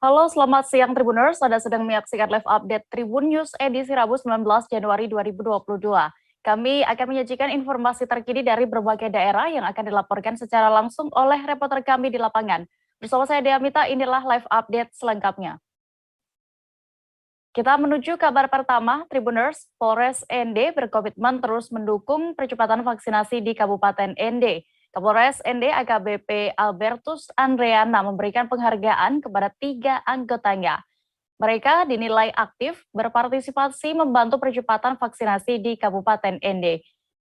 Halo, selamat siang Tribuners. Anda sedang menyaksikan live update Tribun News edisi Rabu 19 Januari 2022. Kami akan menyajikan informasi terkini dari berbagai daerah yang akan dilaporkan secara langsung oleh reporter kami di lapangan. Bersama saya Dea Mita, inilah live update selengkapnya. Kita menuju kabar pertama, Tribuners, Polres ND berkomitmen terus mendukung percepatan vaksinasi di Kabupaten ND. Kapolres ND AKBP Albertus Andreana memberikan penghargaan kepada 3 anggotanya. Mereka dinilai aktif berpartisipasi membantu percepatan vaksinasi di Kabupaten ND.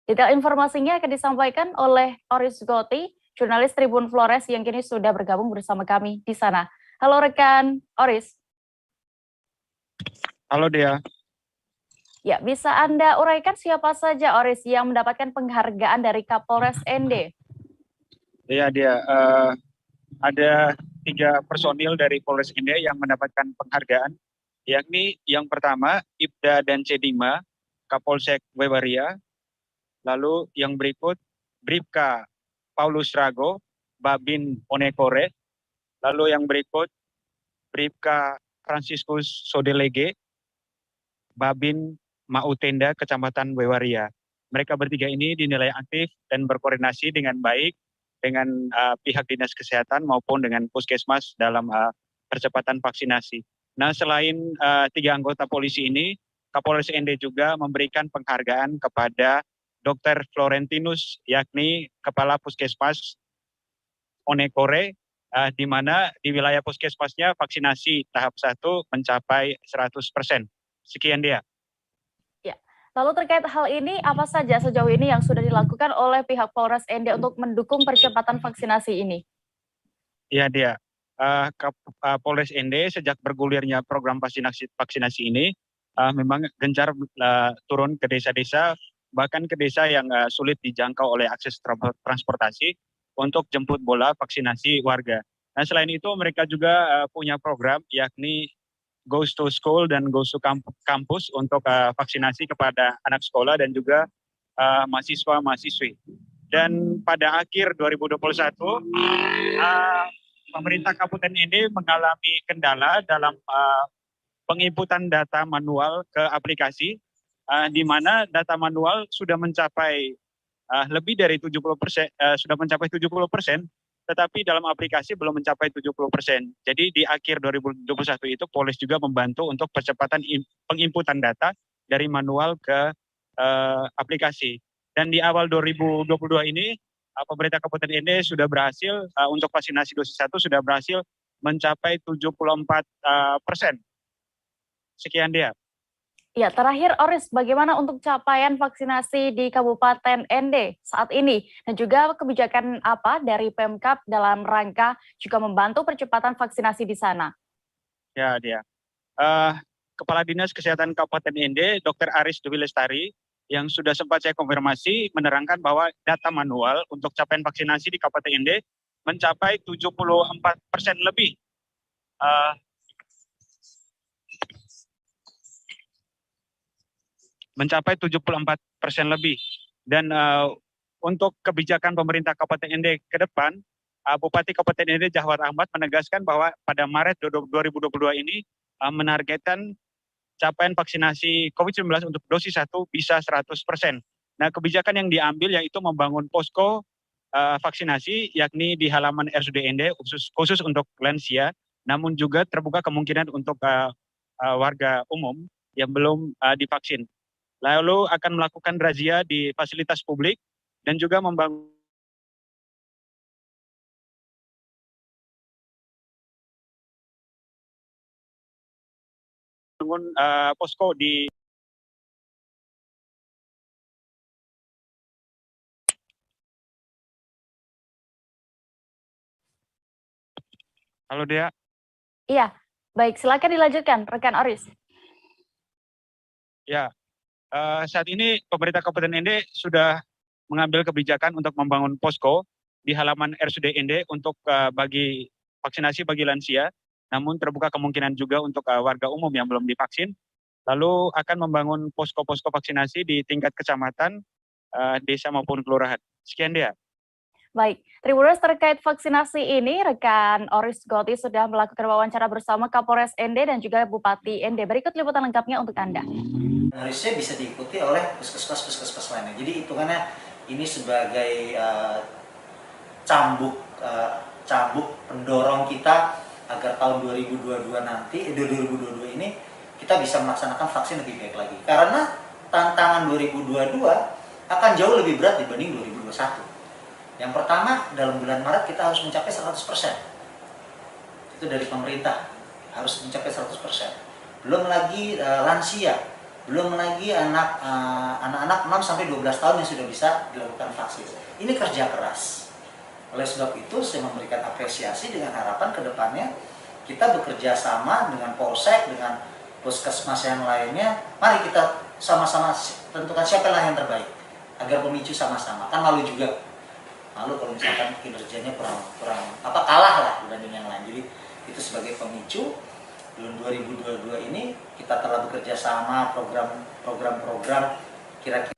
Detail informasinya akan disampaikan oleh Oris Goti, jurnalis Tribun Flores yang kini sudah bergabung bersama kami di sana. Halo rekan Oris. Halo Dea. Ya, bisa Anda uraikan siapa saja Oris yang mendapatkan penghargaan dari Kapolres ND? Iya Dea, ada 3 personil dari Polres ND yang mendapatkan penghargaan, yakni yang pertama Ibda dan Cedima, Kapolsek Wewaria, lalu yang berikut Bribka Paulus Rago, Babin Onekore, lalu yang berikut Bribka Franciscus Sodelege, Babin Mautenda, Kecamatan Wewaria. Mereka bertiga ini dinilai aktif dan berkoordinasi dengan baik dengan pihak dinas kesehatan maupun dengan puskesmas dalam percepatan vaksinasi. Nah, selain 3 anggota polisi ini, Kapolres ND juga memberikan penghargaan kepada Dr. Florentinus, yakni Kepala Puskesmas Onekore, di mana di wilayah puskesmasnya vaksinasi tahap 1 mencapai 100%. Sekian dia. Ya. Lalu terkait hal ini, apa saja sejauh ini yang sudah dilakukan oleh pihak Polres ND untuk mendukung percepatan vaksinasi ini? Iya dia. Polres ND sejak bergulirnya program vaksinasi ini memang gencar turun ke desa-desa, bahkan ke desa yang sulit dijangkau oleh akses transportasi untuk jemput bola vaksinasi warga. Nah, selain itu mereka juga punya program yakni Goes to School dan Goes to Campus untuk vaksinasi kepada anak sekolah dan juga mahasiswa-mahasiswi. Dan pada akhir 2021, pemerintah Kabupaten ND mengalami kendala dalam penginputan data manual ke aplikasi, di mana data manual sudah mencapai lebih dari 70%, sudah mencapai 70%, tetapi dalam aplikasi belum mencapai 70%. Jadi di akhir 2021 itu Polres juga membantu untuk percepatan penginputan data dari manual ke aplikasi. Dan di awal 2022 ini pemerintah Kabupaten ND sudah berhasil untuk vaksinasi dosis 1 sudah berhasil mencapai 74%. Sekian dia. Ya, terakhir Oris, bagaimana untuk capaian vaksinasi di Kabupaten ND saat ini? Dan juga kebijakan apa dari Pemkab dalam rangka juga membantu percepatan vaksinasi di sana? Ya, dia. Kepala Dinas Kesehatan Kabupaten ND, Dr. Aris Dewi Lestari, yang sudah sempat saya konfirmasi, menerangkan bahwa data manual untuk capaian vaksinasi di Kabupaten ND mencapai 74% lebih. Mencapai 74% lebih. Dan untuk kebijakan pemerintah Kabupaten ND ke depan, Bupati Kabupaten ND Jahwar Ahmad menegaskan bahwa pada Maret 2022 ini menargetkan capaian vaksinasi COVID-19 untuk dosis 1 bisa 100%. Nah, kebijakan yang diambil yaitu membangun posko vaksinasi, yakni di halaman RSUD ND khusus untuk lansia, namun juga terbuka kemungkinan untuk warga umum yang belum divaksin. Lalu akan melakukan razia di fasilitas publik dan juga membangun posko di Halo Dea. Iya, baik, silakan dilanjutkan rekan Oris. Ya, saat ini pemerintah Kabupaten ND sudah mengambil kebijakan untuk membangun posko di halaman RSUD ND untuk bagi vaksinasi bagi lansia, namun terbuka kemungkinan juga untuk warga umum yang belum divaksin. Lalu akan membangun posko-posko vaksinasi di tingkat kecamatan, desa maupun kelurahan. Sekian dia. Baik, Tribuners terkait vaksinasi ini, rekan Oris Goti sudah melakukan wawancara bersama Kapolres ND dan juga Bupati ND. Berikut liputan lengkapnya untuk Anda. Harusnya bisa diikuti oleh puskesmas lainnya. Jadi hitungannya ini sebagai cambuk pendorong kita agar tahun 2022 nanti, 2022 ini kita bisa melaksanakan vaksin lebih baik lagi. Karena tantangan 2022 akan jauh lebih berat dibanding 2021. Yang pertama, dalam bulan Maret kita harus mencapai 100%. Itu dari pemerintah, harus mencapai 100%. Belum lagi lansia, belum lagi anak-anak 6-12 tahun yang sudah bisa dilakukan vaksin. Ini kerja keras. Oleh sebab itu, saya memberikan apresiasi dengan harapan ke depannya kita bekerja sama dengan Polsek, dengan puskesmas yang lainnya. Mari kita sama-sama tentukan siapa yang terbaik agar pemicu sama-sama. Kan malu juga. Malu kalau misalkan kinerjanya kurang kalah lah dibanding yang lain. Jadi itu sebagai pemicu. Tahun 2022 ini kita telah bekerja sama program-program kira-kira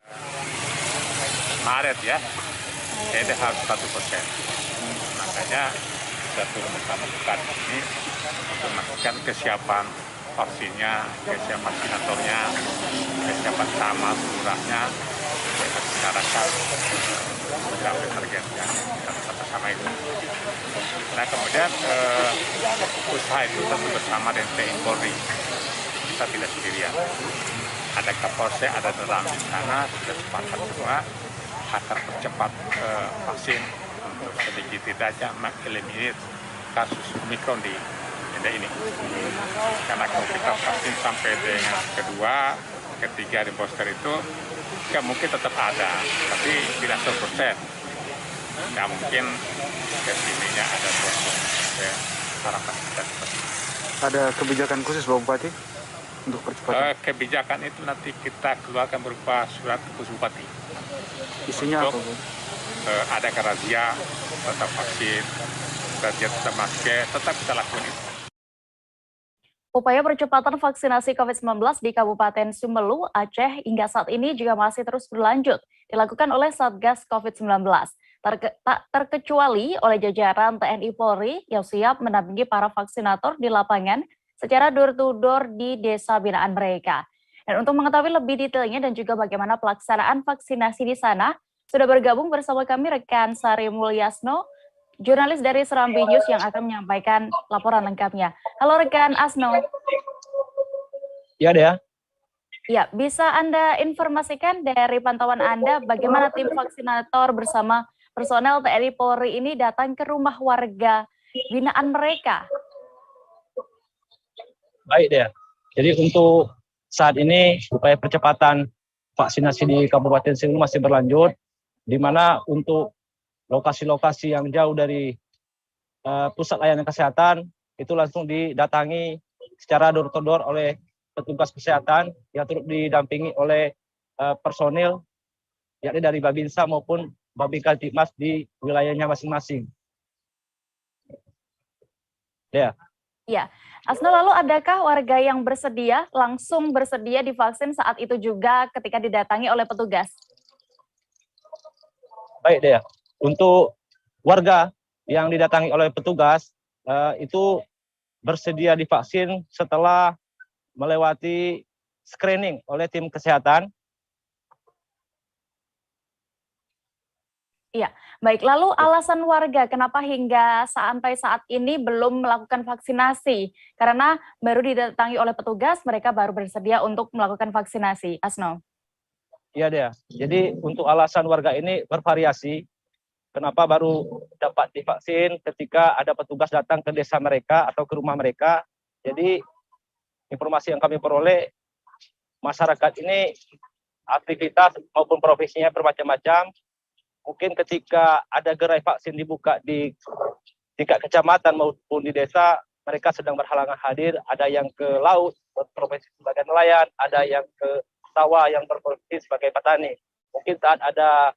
Maret ya, jadi harus 1%. Makanya kita turun bersama ini untuk memastikan kesiapan vaksinnya, kesiapan vaksinatornya, kesiapan sama lurahnya, masyarakat mencapai targetnya kita bersama itu. Nah kemudian usaha itu tentu bersama dengan TNI Polri. Kita tidak sendirian. Ada Kapolsek, ada dalam di sana sudah sepakat semua akan percepat vaksin untuk sedikit tidaknya mengeliminir kasus Omikron di Indah ini. Karena kalau kita vaksin sampai dengan kedua, ketiga di booster itu, ya mungkin tetap ada, tapi tidak 100%. Ya mungkin kesininya ada 20%. Harapan kita seperti itu. Ada kebijakan khusus Bapak Bupati untuk percepatan? Kebijakan itu nanti kita keluarkan berupa surat khusus Bupati. Isinya apa, Bu? Ada razia, tetap vaksin, razia tetap masker, tetap kita lakukan itu. Upaya percepatan vaksinasi COVID-19 di Kabupaten Sumelu, Aceh hingga saat ini juga masih terus berlanjut, dilakukan oleh Satgas COVID-19. Tak terkecuali oleh jajaran TNI Polri yang siap mendampingi para vaksinator di lapangan secara door-to-door di desa binaan mereka. Dan untuk mengetahui lebih detailnya dan juga bagaimana pelaksanaan vaksinasi di sana, sudah bergabung bersama kami rekan Sari Mulyasno, jurnalis dari Serambi News yang akan menyampaikan laporan lengkapnya. Halo rekan Asno. Ya, Dea. Ya, bisa Anda informasikan dari pantauan Anda bagaimana tim vaksinator bersama personel TNI Polri ini datang ke rumah warga binaan mereka? Baik, Dea. Jadi untuk saat ini upaya percepatan vaksinasi di Kabupaten Sumelu masih berlanjut, di mana untuk lokasi-lokasi yang jauh dari pusat layanan kesehatan itu langsung didatangi secara door-to-door oleh petugas kesehatan yang turut didampingi oleh personil yakni dari Babinsa maupun Babinka Tipmas di wilayahnya masing-masing. Ya. Ya, Asno, lalu adakah warga yang langsung bersedia divaksin saat itu juga ketika didatangi oleh petugas? Baik, Dea. Untuk warga yang didatangi oleh petugas itu bersedia divaksin setelah melewati screening oleh tim kesehatan. Iya, baik. Lalu alasan warga kenapa hingga sampai saat ini belum melakukan vaksinasi? Karena baru didatangi oleh petugas, mereka baru bersedia untuk melakukan vaksinasi. Asno. Iya, Dea. Jadi untuk alasan warga ini bervariasi. Kenapa baru dapat divaksin ketika ada petugas datang ke desa mereka atau ke rumah mereka. Jadi informasi yang kami peroleh, masyarakat ini aktivitas maupun profesinya bermacam-macam. Mungkin ketika ada gerai vaksin dibuka di tingkat kecamatan maupun di desa, mereka sedang berhalangan hadir. Ada yang ke laut berprofesi sebagai nelayan, ada yang ke sawah yang berprofesi sebagai petani. Mungkin saat ada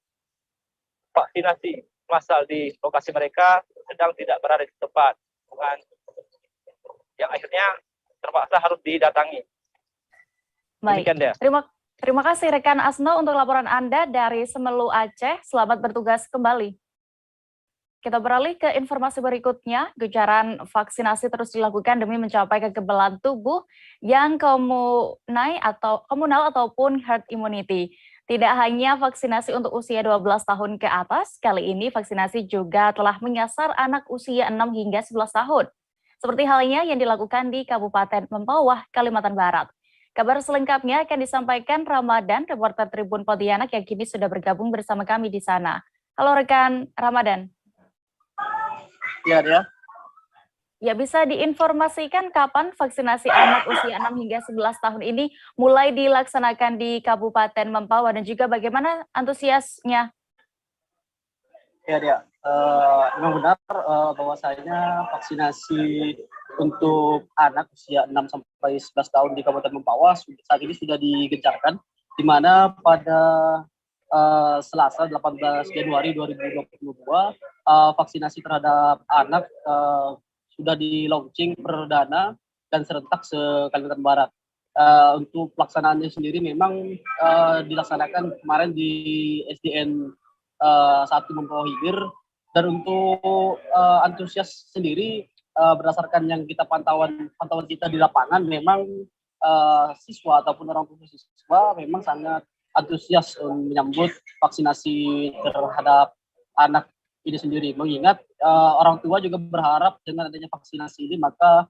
vaksinasi massal di lokasi mereka sedang tidak berada di tempat, yang akhirnya terpaksa harus didatangi. Baik, terima kasih rekan Asno untuk laporan Anda dari Sumelu, Aceh. Selamat bertugas kembali. Kita beralih ke informasi berikutnya. Gencaran vaksinasi terus dilakukan demi mencapai kekebalan tubuh yang komunal ataupun herd immunity. Tidak hanya vaksinasi untuk usia 12 tahun ke atas, kali ini vaksinasi juga telah menyasar anak usia 6 hingga 11 tahun. Seperti halnya yang dilakukan di Kabupaten Mempawah, Kalimantan Barat. Kabar selengkapnya akan disampaikan Ramadan, reporter Tribun Pontianak yang kini sudah bergabung bersama kami di sana. Halo rekan Ramadan. Ya, dia. Ya, bisa diinformasikan kapan vaksinasi anak usia 6 hingga 11 tahun ini mulai dilaksanakan di Kabupaten Mempawah dan juga bagaimana antusiasnya? Ya, dia. Memang benar bahwasanya vaksinasi untuk anak usia 6 sampai 11 tahun di Kabupaten Mempawah saat ini sudah digencarkan, di mana pada Selasa 18 Januari 2022 vaksinasi terhadap anak sudah di-launching perdana dan serentak se-Kalimantan Barat. Untuk pelaksanaannya sendiri memang dilaksanakan kemarin di SDN 1 Mempawah Hibir, dan untuk antusias sendiri berdasarkan yang kita pantauan kita di lapangan, memang siswa ataupun orang tua siswa memang sangat antusias menyambut vaksinasi terhadap anak ini sendiri, mengingat orang tua juga berharap dengan adanya vaksinasi ini maka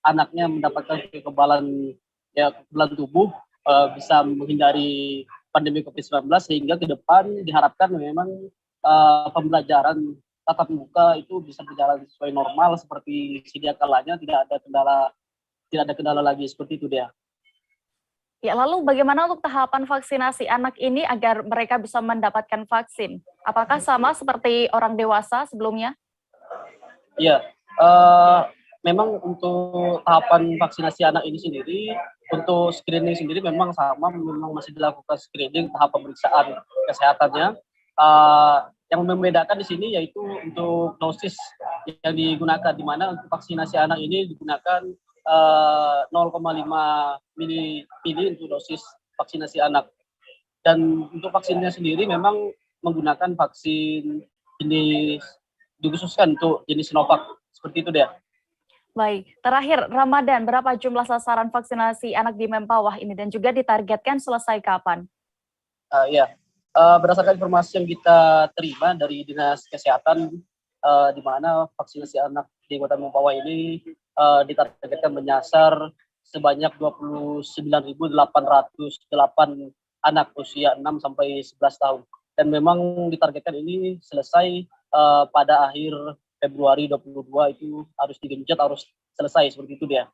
anaknya mendapatkan kekebalan tubuh, bisa menghindari pandemi COVID-19, sehingga ke depan diharapkan memang pembelajaran tatap muka itu bisa berjalan sesuai normal seperti sedia kalanya, tidak ada kendala lagi, seperti itu dia. Ya, lalu bagaimana untuk tahapan vaksinasi anak ini agar mereka bisa mendapatkan vaksin? Apakah sama seperti orang dewasa sebelumnya? Iya, memang untuk tahapan vaksinasi anak ini sendiri, untuk screening sendiri memang sama, memang masih dilakukan screening tahap pemeriksaan kesehatannya. Yang membedakan di sini yaitu untuk dosis yang digunakan, di mana untuk vaksinasi anak ini digunakan 0,5 mili untuk dosis vaksinasi anak. Dan untuk vaksinnya sendiri memang menggunakan vaksin jenis dikhususkan untuk jenis Sinovac, seperti itu dia. Baik, terakhir Ramadan, berapa jumlah sasaran vaksinasi anak di Mempawah ini dan juga ditargetkan selesai kapan? Berdasarkan informasi yang kita terima dari Dinas Kesehatan, di mana vaksinasi anak di Kota Mempawah ini ditargetkan menyasar sebanyak 29.808 anak usia 6 sampai 11 tahun. Dan memang ditargetkan ini selesai pada akhir Februari 2022, itu harus digenjot, harus selesai, seperti itu dia.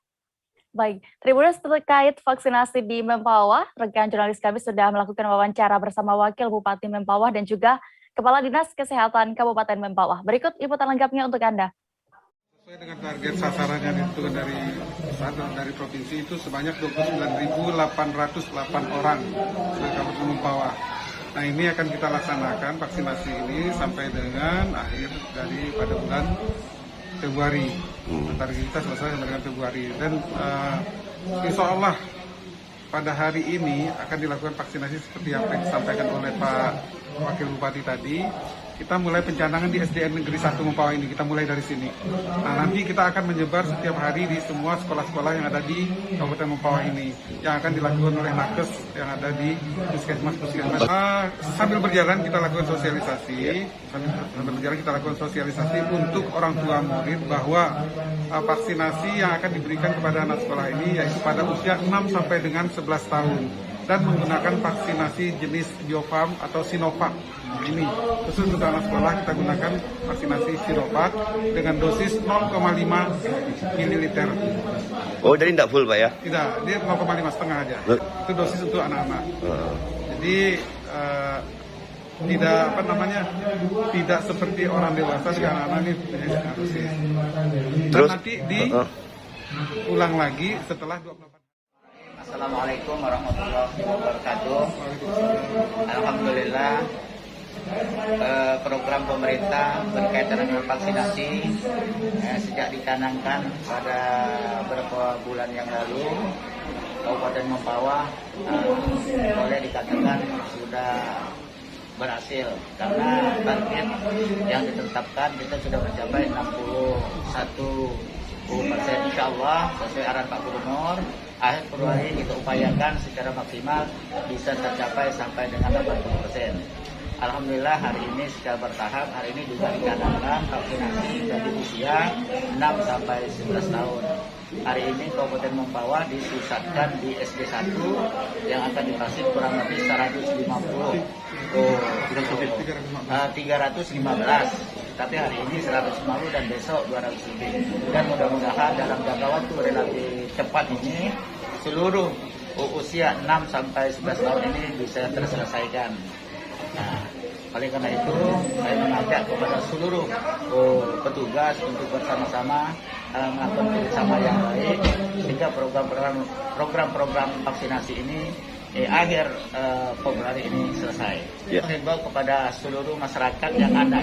Baik, Tribuners, terkait vaksinasi di Mempawah, rekan jurnalis kami sudah melakukan wawancara bersama Wakil Bupati Mempawah dan juga Kepala Dinas Kesehatan Kabupaten Mempawah. Berikut liputan lengkapnya untuk Anda. Sesuai dengan target sasaran yang ditentukan dari pusat dan dari provinsi, itu sebanyak 29.808 orang di Kabupaten Mempawah. Nah, ini akan kita laksanakan vaksinasi ini sampai dengan akhir pada bulan Februari. Target kita selesai sampai dengan Februari, dan insya Allah pada hari ini akan dilakukan vaksinasi seperti yang disampaikan oleh Pak Wakil Bupati tadi. Kita mulai pencanangan di SDN Negeri 1 Mempawah ini, kita mulai dari sini. Nah, nanti kita akan menyebar setiap hari di semua sekolah-sekolah yang ada di Kabupaten Mempawah ini, yang akan dilakukan oleh Nakes yang ada di Puskesmas. Sambil berjalan kita lakukan sosialisasi, untuk orang tua murid bahwa vaksinasi yang akan diberikan kepada anak sekolah ini yaitu pada usia 6 sampai dengan 11 tahun. Dan menggunakan vaksinasi jenis Biofarm atau Sinovac. Ini khusus untuk anak sekolah kita gunakan vaksinasi Sinovac dengan dosis 0,5 ml. Oh, jadi tidak full Pak ya? Tidak, dia 0,5 setengah aja. Itu dosis untuk anak-anak. Jadi tidak seperti orang dewasa, dengan anak-anak ini punya dosis. Dan nanti diulang lagi setelah 24. Assalamualaikum warahmatullahi wabarakatuh. Alhamdulillah, program pemerintah berkaitan dengan vaksinasi sejak dicanangkan pada beberapa bulan yang lalu, Kabupaten Mempawah boleh dikatakan sudah berhasil karena target yang ditetapkan kita sudah mencapai 61%. Insya Allah sesuai arahan Pak Gubernur, akhir Februari kita upayakan secara maksimal bisa tercapai sampai dengan 80%. Alhamdulillah hari ini secara bertahap, hari ini juga dicanangkan vaksinasi dari usia 6 sampai 11 tahun. Hari ini Kabupaten Mempawah dipusatkan di SD 1 yang akan divaksin kurang lebih 150. 315. Tapi hari ini 150 dan besok 200 lebih. Dan mudah-mudahan dalam jangka waktu relatif cepat ini seluruh usia 6 sampai 11 tahun ini bisa terselesaikan. Nah, oleh karena itu saya mengajak kepada seluruh petugas untuk bersama-sama melakukan kerjasama yang baik sehingga program-program vaksinasi ini akhir Februari ini selesai. Menghimbau kepada seluruh masyarakat yang ada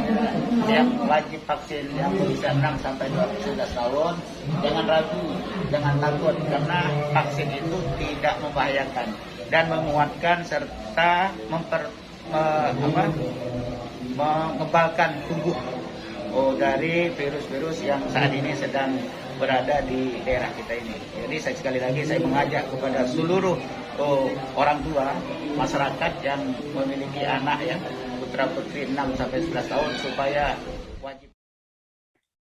yang wajib vaksin yang berusia 6 sampai 12 tahun, jangan ragu, jangan takut karena vaksin itu tidak membahayakan dan menguatkan serta mengebalkan tubuh dari virus-virus yang saat ini sedang berada di daerah kita ini. Jadi sekali lagi saya mengajak kepada seluruh orang tua masyarakat yang memiliki anak ya putra-putri 6 sampai 11 tahun supaya wajib.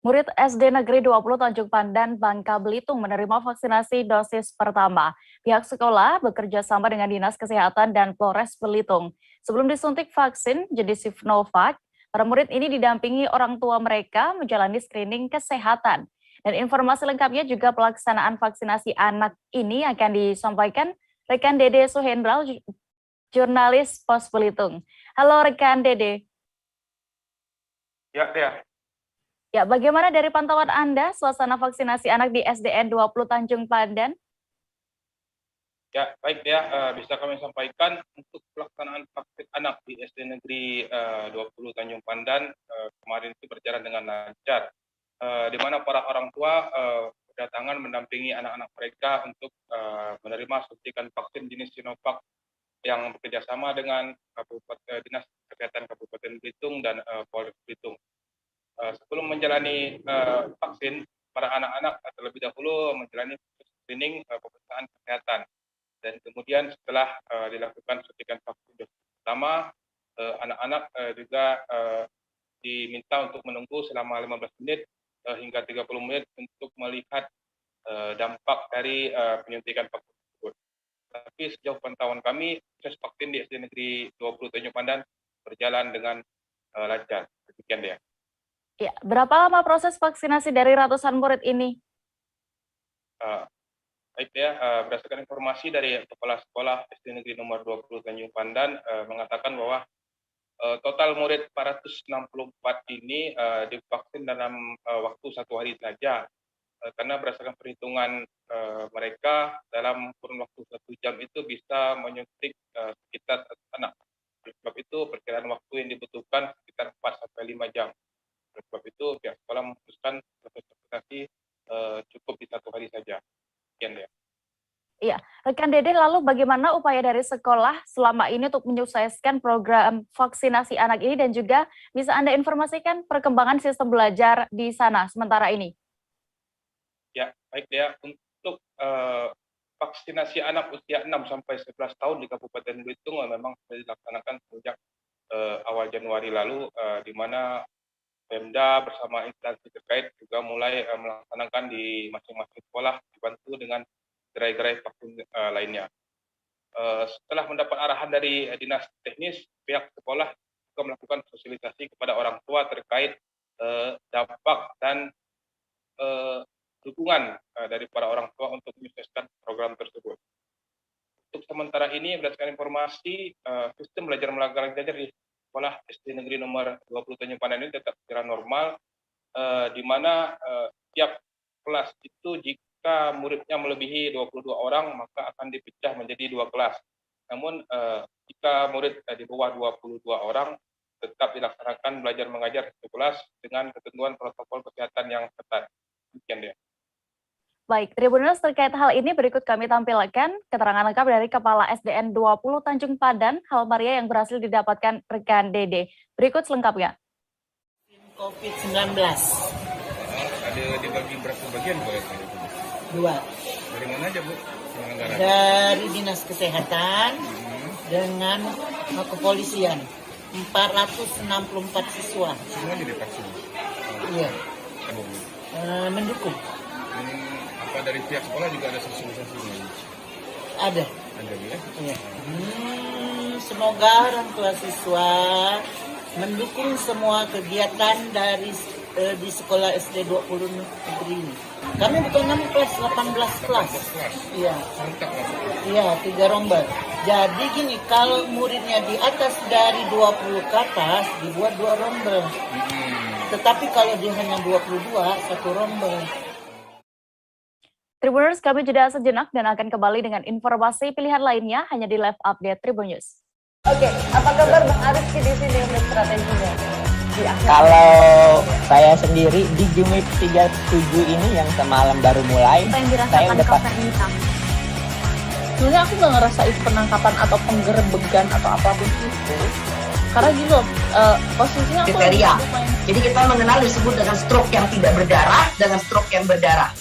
Murid SD Negeri 20 Tanjung Pandan, Bangka Belitung menerima vaksinasi dosis pertama. Pihak sekolah bekerja sama dengan Dinas Kesehatan dan Polres Belitung. Sebelum disuntik vaksin jenis Sinovac, para murid ini didampingi orang tua mereka menjalani screening kesehatan. Dan informasi lengkapnya juga pelaksanaan vaksinasi anak ini akan disampaikan rekan Dede Suhendral, jurnalis Pos Belitung. Halo rekan Dede. Ya, Dea. Ya, bagaimana dari pantauan Anda suasana vaksinasi anak di SDN 20 Tanjung Pandan? Ya, baik ya, bisa kami sampaikan untuk pelaksanaan vaksin anak di SD Negeri 20 Tanjung Pandan kemarin itu berjalan dengan lancar, di mana para orang tua berdatangan mendampingi anak-anak mereka untuk menerima suntikan vaksin jenis Sinovac yang bekerjasama dengan Dinas Kesehatan Kabupaten Belitung dan Polres Belitung. Sebelum menjalani vaksin, para anak-anak terlebih dahulu menjalani screening pemeriksaan kesehatan. Dan kemudian setelah dilakukan suntikan vaksin dosis pertama, anak-anak juga diminta untuk menunggu selama 15 menit hingga 30 menit untuk melihat dampak dari penyuntikan vaksin tersebut. Tapi sejauh pantauan kami, proses vaksin di SD Negeri 20 Tanjung Pandan berjalan dengan lancar. Demikian dia. Ya, berapa lama proses vaksinasi dari ratusan murid ini? Baik ya, berdasarkan informasi dari Kepala Sekolah SD Negeri nomor 20 Tanjung Pandan mengatakan bahwa total murid 464 ini divaksin dalam waktu 1 hari saja, karena berdasarkan perhitungan mereka dalam kurun waktu 1 jam itu bisa menyuntik sekitar 1 anak. Oleh sebab itu perkiraan waktu yang dibutuhkan sekitar 4 sampai 5 jam. Oleh sebab itu pihak sekolah memutuskan proses vaksinasi cukup di 1 hari saja. Sekian ya. Iya, rekan Dede, lalu bagaimana upaya dari sekolah selama ini untuk menyukseskan program vaksinasi anak ini dan juga bisa Anda informasikan perkembangan sistem belajar di sana sementara ini? Ya, baik ya. Untuk vaksinasi anak usia 6 sampai 11 tahun di Kabupaten Belitung memang sudah dilaksanakan sejak awal Januari lalu, di mana Pemda bersama instansi terkait juga mulai melaksanakan di masing-masing sekolah dibantu dengan gerai-gerai vaksin lainnya. Setelah mendapat arahan dari dinas teknis, pihak sekolah juga melakukan sosialisasi kepada orang tua terkait dampak dan dukungan dari para orang tua untuk menyukseskan program tersebut. Untuk sementara ini, berdasarkan informasi, sistem belajar mengajar di sekolah SD Negeri nomor 20 Tanjung Pandan ini tetap secara normal, di mana tiap kelas itu jika muridnya melebihi 22 orang, maka akan dipecah menjadi 2 kelas. Namun jika murid di bawah 22 orang, tetap dilaksanakan belajar mengajar satu kelas dengan ketentuan protokol kesehatan yang ketat. Demikian dia. Baik, Tribuners, terkait hal ini berikut kami tampilkan keterangan lengkap dari Kepala SDN 20 Tanjung Padan, Halmaria yang berhasil didapatkan rekan Dede. Berikut selengkapnya. COVID-19. Ada dibagi berapa bagian Bu? 2. Dari mana aja Bu? Dari Dinas Kesehatan dengan kepolisian. 464 siswa. Semuanya divaksin. Iya. Mendukung. Apa dari pihak sekolah juga ada sosialisasi? Ada. Ada ya? Iya. Semoga orang tua siswa mendukung semua kegiatan dari di sekolah SD 20 negeri ini. Kami bukan 6 kelas, 18 kelas. Iya. Iya, 3 rombel. Jadi gini, kalau muridnya di atas dari 20 ke atas, dibuat 2 rombel. Tetapi kalau dia hanya 22, 1 rombel. Tribuners, kami jeda sejenak dan akan kembali dengan informasi pilihan lainnya hanya di Live Update Tribun News. Oke, apa kabar Bang Ariski di sini untuk strateginya? Kalau saya sendiri di Jumip 37 ini yang semalam baru mulai, saya udah pasti. Sebenarnya aku nggak ngerasain penangkapan atau penggerebegan atau apapun itu. Karena gini loh, posisinya aku kriteria. Jadi kita mengenal disebut dengan stroke yang tidak berdarah dengan stroke yang berdarah.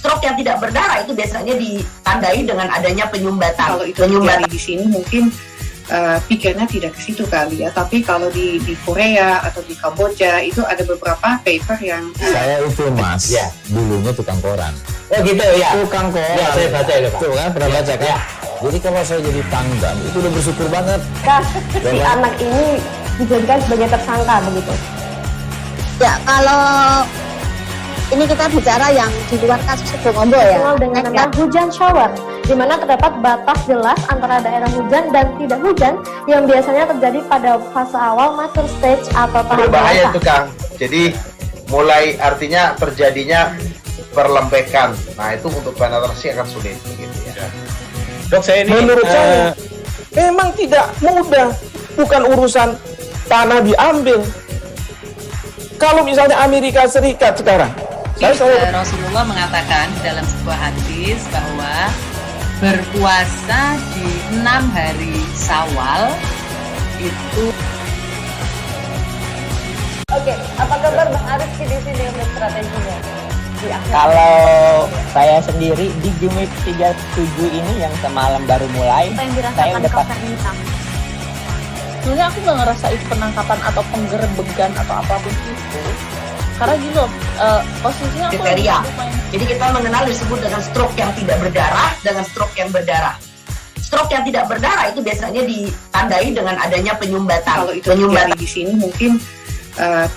Stroke yang tidak berdarah itu biasanya ditandai dengan adanya penyumbatan. Kalau itu terjadi di sini mungkin pikirnya tidak ke situ kali ya. Tapi kalau di Korea atau di Kamboja itu ada beberapa paper yang saya itu Mas, ya dulunya tukang koran. Oh gitu ya. Tukang koran. Ya, saya baca itu Pak. Tuh kan pernah baca kan? Ya. Jadi kalau saya jadi pangdam itu udah bersyukur banget. Si anak ini dijadikan sebagai tersangka begitu. Ya kalau ini kita bicara yang di luar kasus Situbondo ya. Dengan nama hujan shower, di mana terdapat batas jelas antara daerah hujan dan tidak hujan yang biasanya terjadi pada fase awal mature stage atau tahap berbahaya itu Kang. Jadi mulai artinya terjadinya perlembekan. Nah itu untuk penetrasi akan sulit gitu ya. Dok saya ini menurut saya memang tidak mudah, bukan urusan tanah diambil. Kalau misalnya Amerika Serikat sekarang Rasulullah mengatakan dalam sebuah hadis bahwa berpuasa di 6 hari Syawal itu. Oke, apa kabar Bang Ariski di sini untuk strateginya? Kalau saya sendiri di Jumip 37 ini yang semalam baru mulai, saya udah pasti. Sebenarnya aku nggak ngerasain penangkapan atau penggerebegan atau apapun itu. Karena gini loh, posisinya aku kriteria. Jadi kita mengenal disebut dengan stroke yang tidak berdarah dengan stroke yang berdarah. Stroke yang tidak berdarah itu biasanya ditandai dengan adanya penyumbatan. Kalau itu terjadi di sini mungkin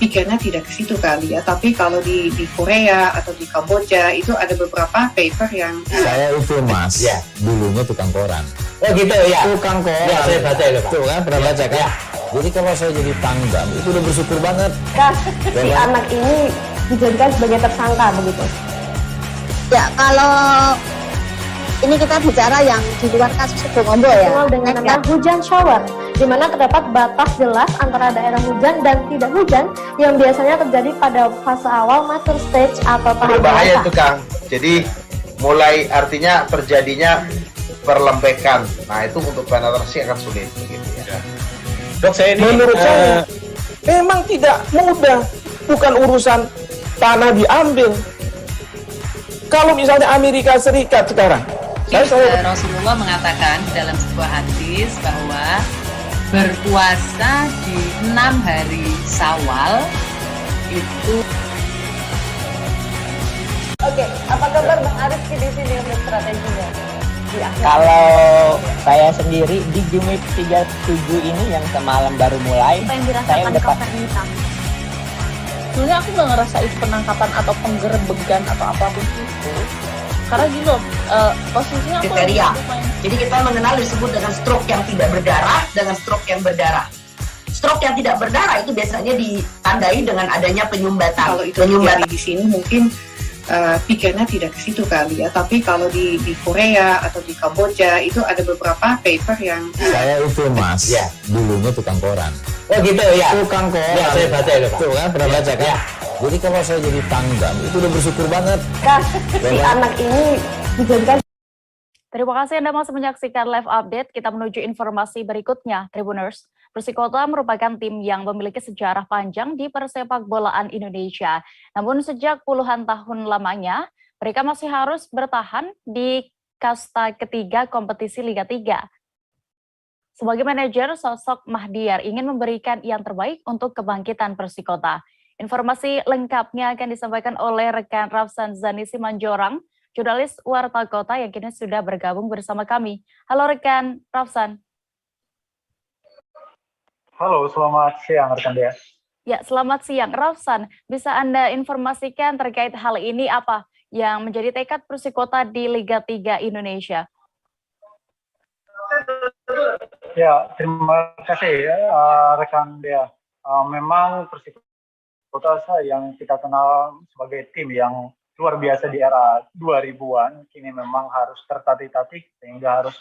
pikirnya tidak ke situ kali ya. Tapi kalau di Korea atau di Kamboja itu ada beberapa paper yang saya itu Mas, ya dulunya tukang koran. Oh gitu ya. Tukang koran. Ya, saya baca itu Pak. Tuh kan pernah baca kan? Ya. Jadi kalau saya jadi pangdam itu udah bersyukur banget. Si anak ini dijadikan sebagai tersangka begitu. Ya kalau ini kita bicara yang di luar kasus Situbondo ya. Dengan nama hujan shower, di mana terdapat batas jelas antara daerah hujan dan tidak hujan yang biasanya terjadi pada fase awal mature stage atau tahap berbahaya itu Kang. Jadi mulai artinya terjadinya perlembekan. Nah itu untuk penetrasi akan sulit gitu ya. Dok saya ini menurut saya memang tidak mudah, bukan urusan tanah diambil. Kalau misalnya Amerika Serikat sekarang Rasulullah mengatakan dalam sebuah hadis bahwa berpuasa di 6 hari Syawal itu. Oke, apa kabar Bang Ariski di sini untuk strateginya? Kalau saya sendiri di Jumip 37 ini yang semalam baru mulai, saya udah pasti. Sebenarnya aku nggak ngerasain penangkapan atau penggerebegan atau apapun itu. Karena gini loh, posisinya aku kriteria. Jadi kita mengenal disebut dengan stroke yang tidak berdarah dengan stroke yang berdarah. Stroke yang tidak berdarah itu biasanya ditandai dengan adanya penyumbatan. Kalau itu terjadi di sini mungkin pikirnya tidak ke situ kali ya. Tapi kalau di Korea atau di Kamboja itu ada beberapa paper yang saya itu Mas, ya dulunya tukang koran. Oh gitu ya. Tukang koran. Ya, saya baca itu Pak. Tuh kan pernah baca kan? Ya. Jadi kalau saya jadi Pangdam itu udah bersyukur banget. Si anak ini dijadikan. Terima kasih Anda masih menyaksikan live update. Kita menuju informasi berikutnya, Tribuners. Persikota merupakan tim yang memiliki sejarah panjang di persepak bolaan Indonesia. Namun sejak puluhan tahun lamanya, mereka masih harus bertahan di kasta ketiga kompetisi Liga 3. Sebagai manajer, sosok Mahdiar ingin memberikan yang terbaik untuk kebangkitan Persikota. Informasi lengkapnya akan disampaikan oleh rekan Rafsan Zani Simanjorang, jurnalis Warta Kota yang kini sudah bergabung bersama kami. Halo rekan Rafsan. Halo, selamat siang rekan Dea. Ya, selamat siang. Rafsan, bisa Anda informasikan terkait hal ini apa yang menjadi tekad Persikota di Liga 3 Indonesia? Ya, terima kasih rekan Dea. Memang Persikota yang kita kenal sebagai tim yang luar biasa di era 2000-an, kini memang harus tertatih-tatih sehingga harus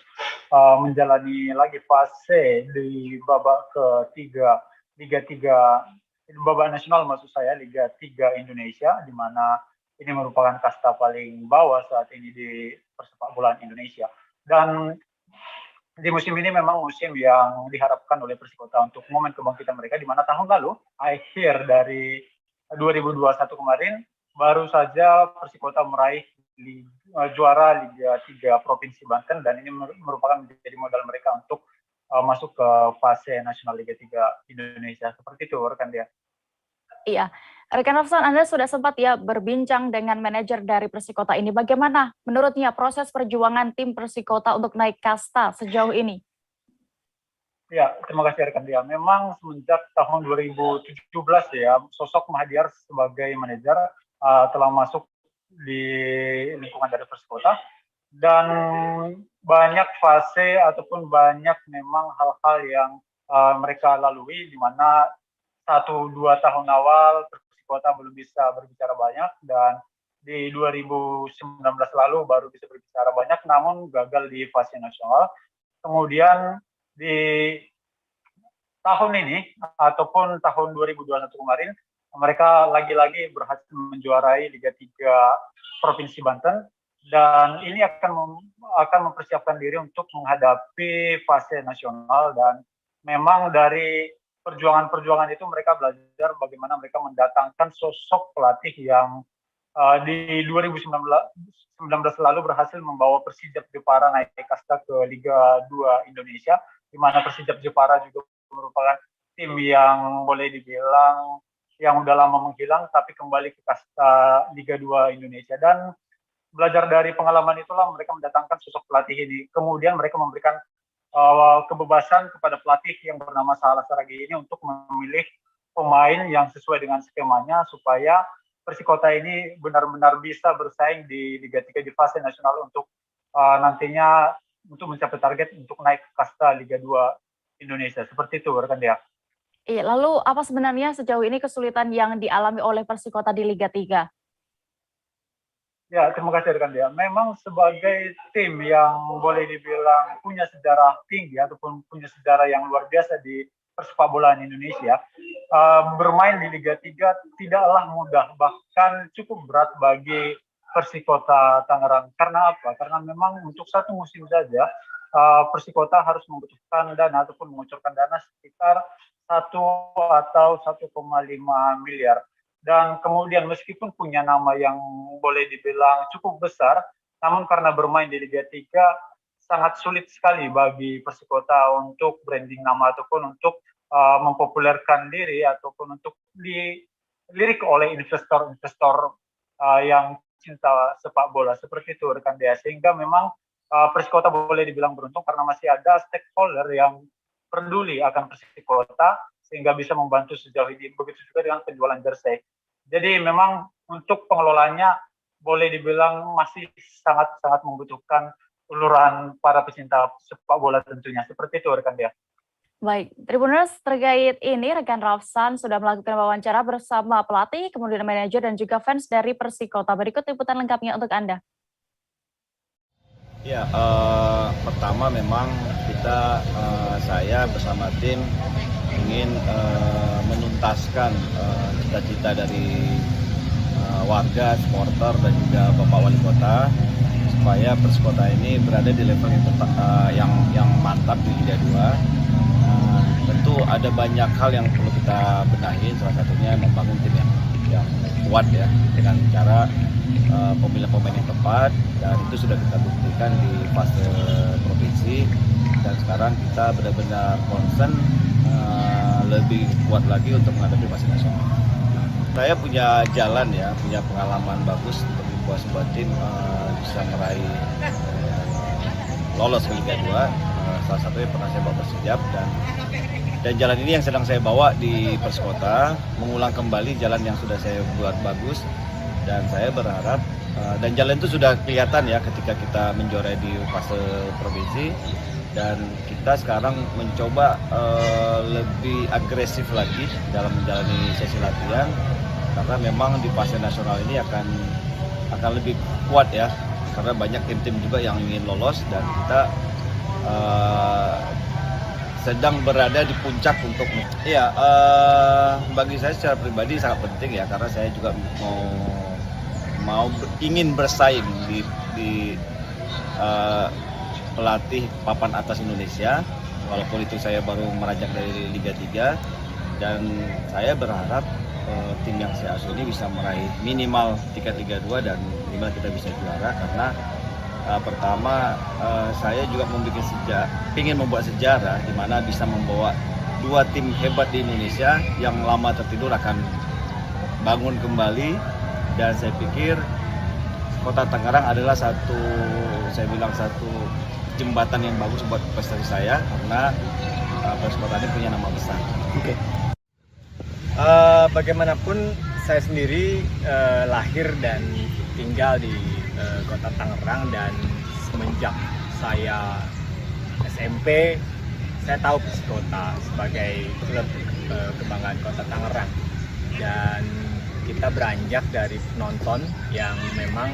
menjalani lagi fase di babak ketiga Liga 3, babak nasional maksud saya, Liga 3 Indonesia, di mana ini merupakan kasta paling bawah saat ini di persepak bolaan Indonesia. Dan di musim ini memang musim yang diharapkan oleh Persikota untuk momen kebangkitan mereka, di mana tahun lalu, akhir dari 2021 kemarin, baru saja Persikota meraih juara Liga 3 Provinsi Banten, dan ini merupakan menjadi modal mereka untuk masuk ke fase nasional Liga 3 Indonesia. Seperti itu, rekan Dia. Iya, rekan Rafsan, Anda sudah sempat ya berbincang dengan manajer dari Persikota ini. Bagaimana menurutnya proses perjuangan tim Persikota untuk naik kasta sejauh ini? Ya, terima kasih rekan Dia. Memang semenjak tahun 2017 ya, sosok Mahdiar sebagai manajer telah masuk di lingkungan dari Persikota, dan banyak fase ataupun banyak memang hal-hal yang mereka lalui, di mana 1-2 tahun awal Persikota belum bisa berbicara banyak, dan di 2019 lalu baru bisa berbicara banyak, namun gagal di fase nasional. Kemudian di tahun ini ataupun tahun 2021 kemarin, mereka lagi-lagi berhasil menjuarai Liga 3 Provinsi Banten, dan ini akan mempersiapkan diri untuk menghadapi fase nasional. Dan memang dari perjuangan-perjuangan itu mereka belajar bagaimana mereka mendatangkan sosok pelatih yang di 2019 lalu berhasil membawa Persijap Jepara naik kasta ke Liga 2 Indonesia, di mana Persijap Jepara juga merupakan tim yang boleh dibilang yang udah lama menghilang, tapi kembali ke kasta Liga 2 Indonesia. Dan belajar dari pengalaman itulah mereka mendatangkan sosok pelatih ini. Kemudian mereka memberikan kebebasan kepada pelatih yang bernama Salah Saragi ini untuk memilih pemain yang sesuai dengan skemanya, supaya Persikota ini benar-benar bisa bersaing di Liga 3 di fase nasional untuk nantinya untuk mencapai target untuk naik ke kasta Liga 2 Indonesia. Seperti itu, rekan Dia. Iya, lalu apa sebenarnya sejauh ini kesulitan yang dialami oleh Persikota di Liga 3? Ya, terima kasih rekan Dia. Memang sebagai tim yang boleh dibilang punya sejarah tinggi ataupun punya sejarah yang luar biasa di persepak bolaan Indonesia, bermain di Liga 3 tidaklah mudah, bahkan cukup berat bagi Persikota Tangerang. Karena apa? Karena memang untuk satu musim saja Persikota harus membutuhkan dana ataupun mengucurkan dana sekitar 1 atau 1,5 miliar. Dan kemudian meskipun punya nama yang boleh dibilang cukup besar, namun karena bermain di Liga 3 sangat sulit sekali bagi Persikota untuk branding nama ataupun untuk mempopulerkan diri ataupun untuk dilirik oleh investor-investor yang cinta sepak bola. Seperti itu rekan Dea. Sehingga memang Persikota boleh dibilang beruntung karena masih ada stakeholder yang peduli akan Persikota sehingga bisa membantu sejauh ini. Begitu juga dengan penjualan jersey. Jadi memang untuk pengelolanya boleh dibilang masih sangat-sangat membutuhkan uluran para pecinta sepak bola tentunya. Seperti itu rekan Dia. Baik, Tribuners, terkait ini rekan Rafsan sudah melakukan wawancara bersama pelatih, kemudian manajer dan juga fans dari Persikota. Berikut liputan lengkapnya untuk Anda. Ya, pertama memang saya bersama tim ingin menuntaskan cita-cita dari warga, supporter dan juga Bapak Wali Kota supaya Persikota ini berada di level yang mantap di Liga 2. Tentu ada banyak hal yang perlu kita benahi, salah satunya membangun tim yang kuat ya dengan cara pemilihan pemain yang tepat, dan itu sudah kita buktikan di fase provinsi, dan sekarang kita benar-benar concern lebih kuat lagi untuk menghadapi fase nasional. Saya punya jalan ya, punya pengalaman bagus untuk membuat sebuah tim bisa meraih lolos ke Liga 2. Salah satunya pernah saya bawa Persijap, dan jalan ini yang sedang saya bawa di Persikota, mengulang kembali jalan yang sudah saya buat bagus, dan saya berharap dan jalan itu sudah kelihatan ya ketika kita menjuarai di fase provinsi, dan kita sekarang mencoba lebih agresif lagi dalam menjalani sesi latihan, karena memang di fase nasional ini akan lebih kuat ya, karena banyak tim-tim juga yang ingin lolos, dan kita sedang berada di puncak untuk bagi saya secara pribadi sangat penting ya, karena saya juga ingin bersaing di pelatih papan atas Indonesia, walaupun itu saya baru merajak dari Liga 3, dan saya berharap tim yang saya asuh ini bisa meraih minimal tiket Liga 2 dan minimal kita bisa juara, karena pertama saya juga ingin membuat sejarah di mana bisa membawa dua tim hebat di Indonesia yang lama tertidur akan bangun kembali, dan saya pikir Kota Tangerang adalah satu jembatan yang bagus buat prestasi saya, karena Persikota ini punya nama besar. Oke. Bagaimanapun saya sendiri lahir dan tinggal di Kota Tangerang, dan semenjak saya SMP saya tahu Persikota sebagai klub kebanggaan Kota Tangerang, dan kita beranjak dari penonton yang memang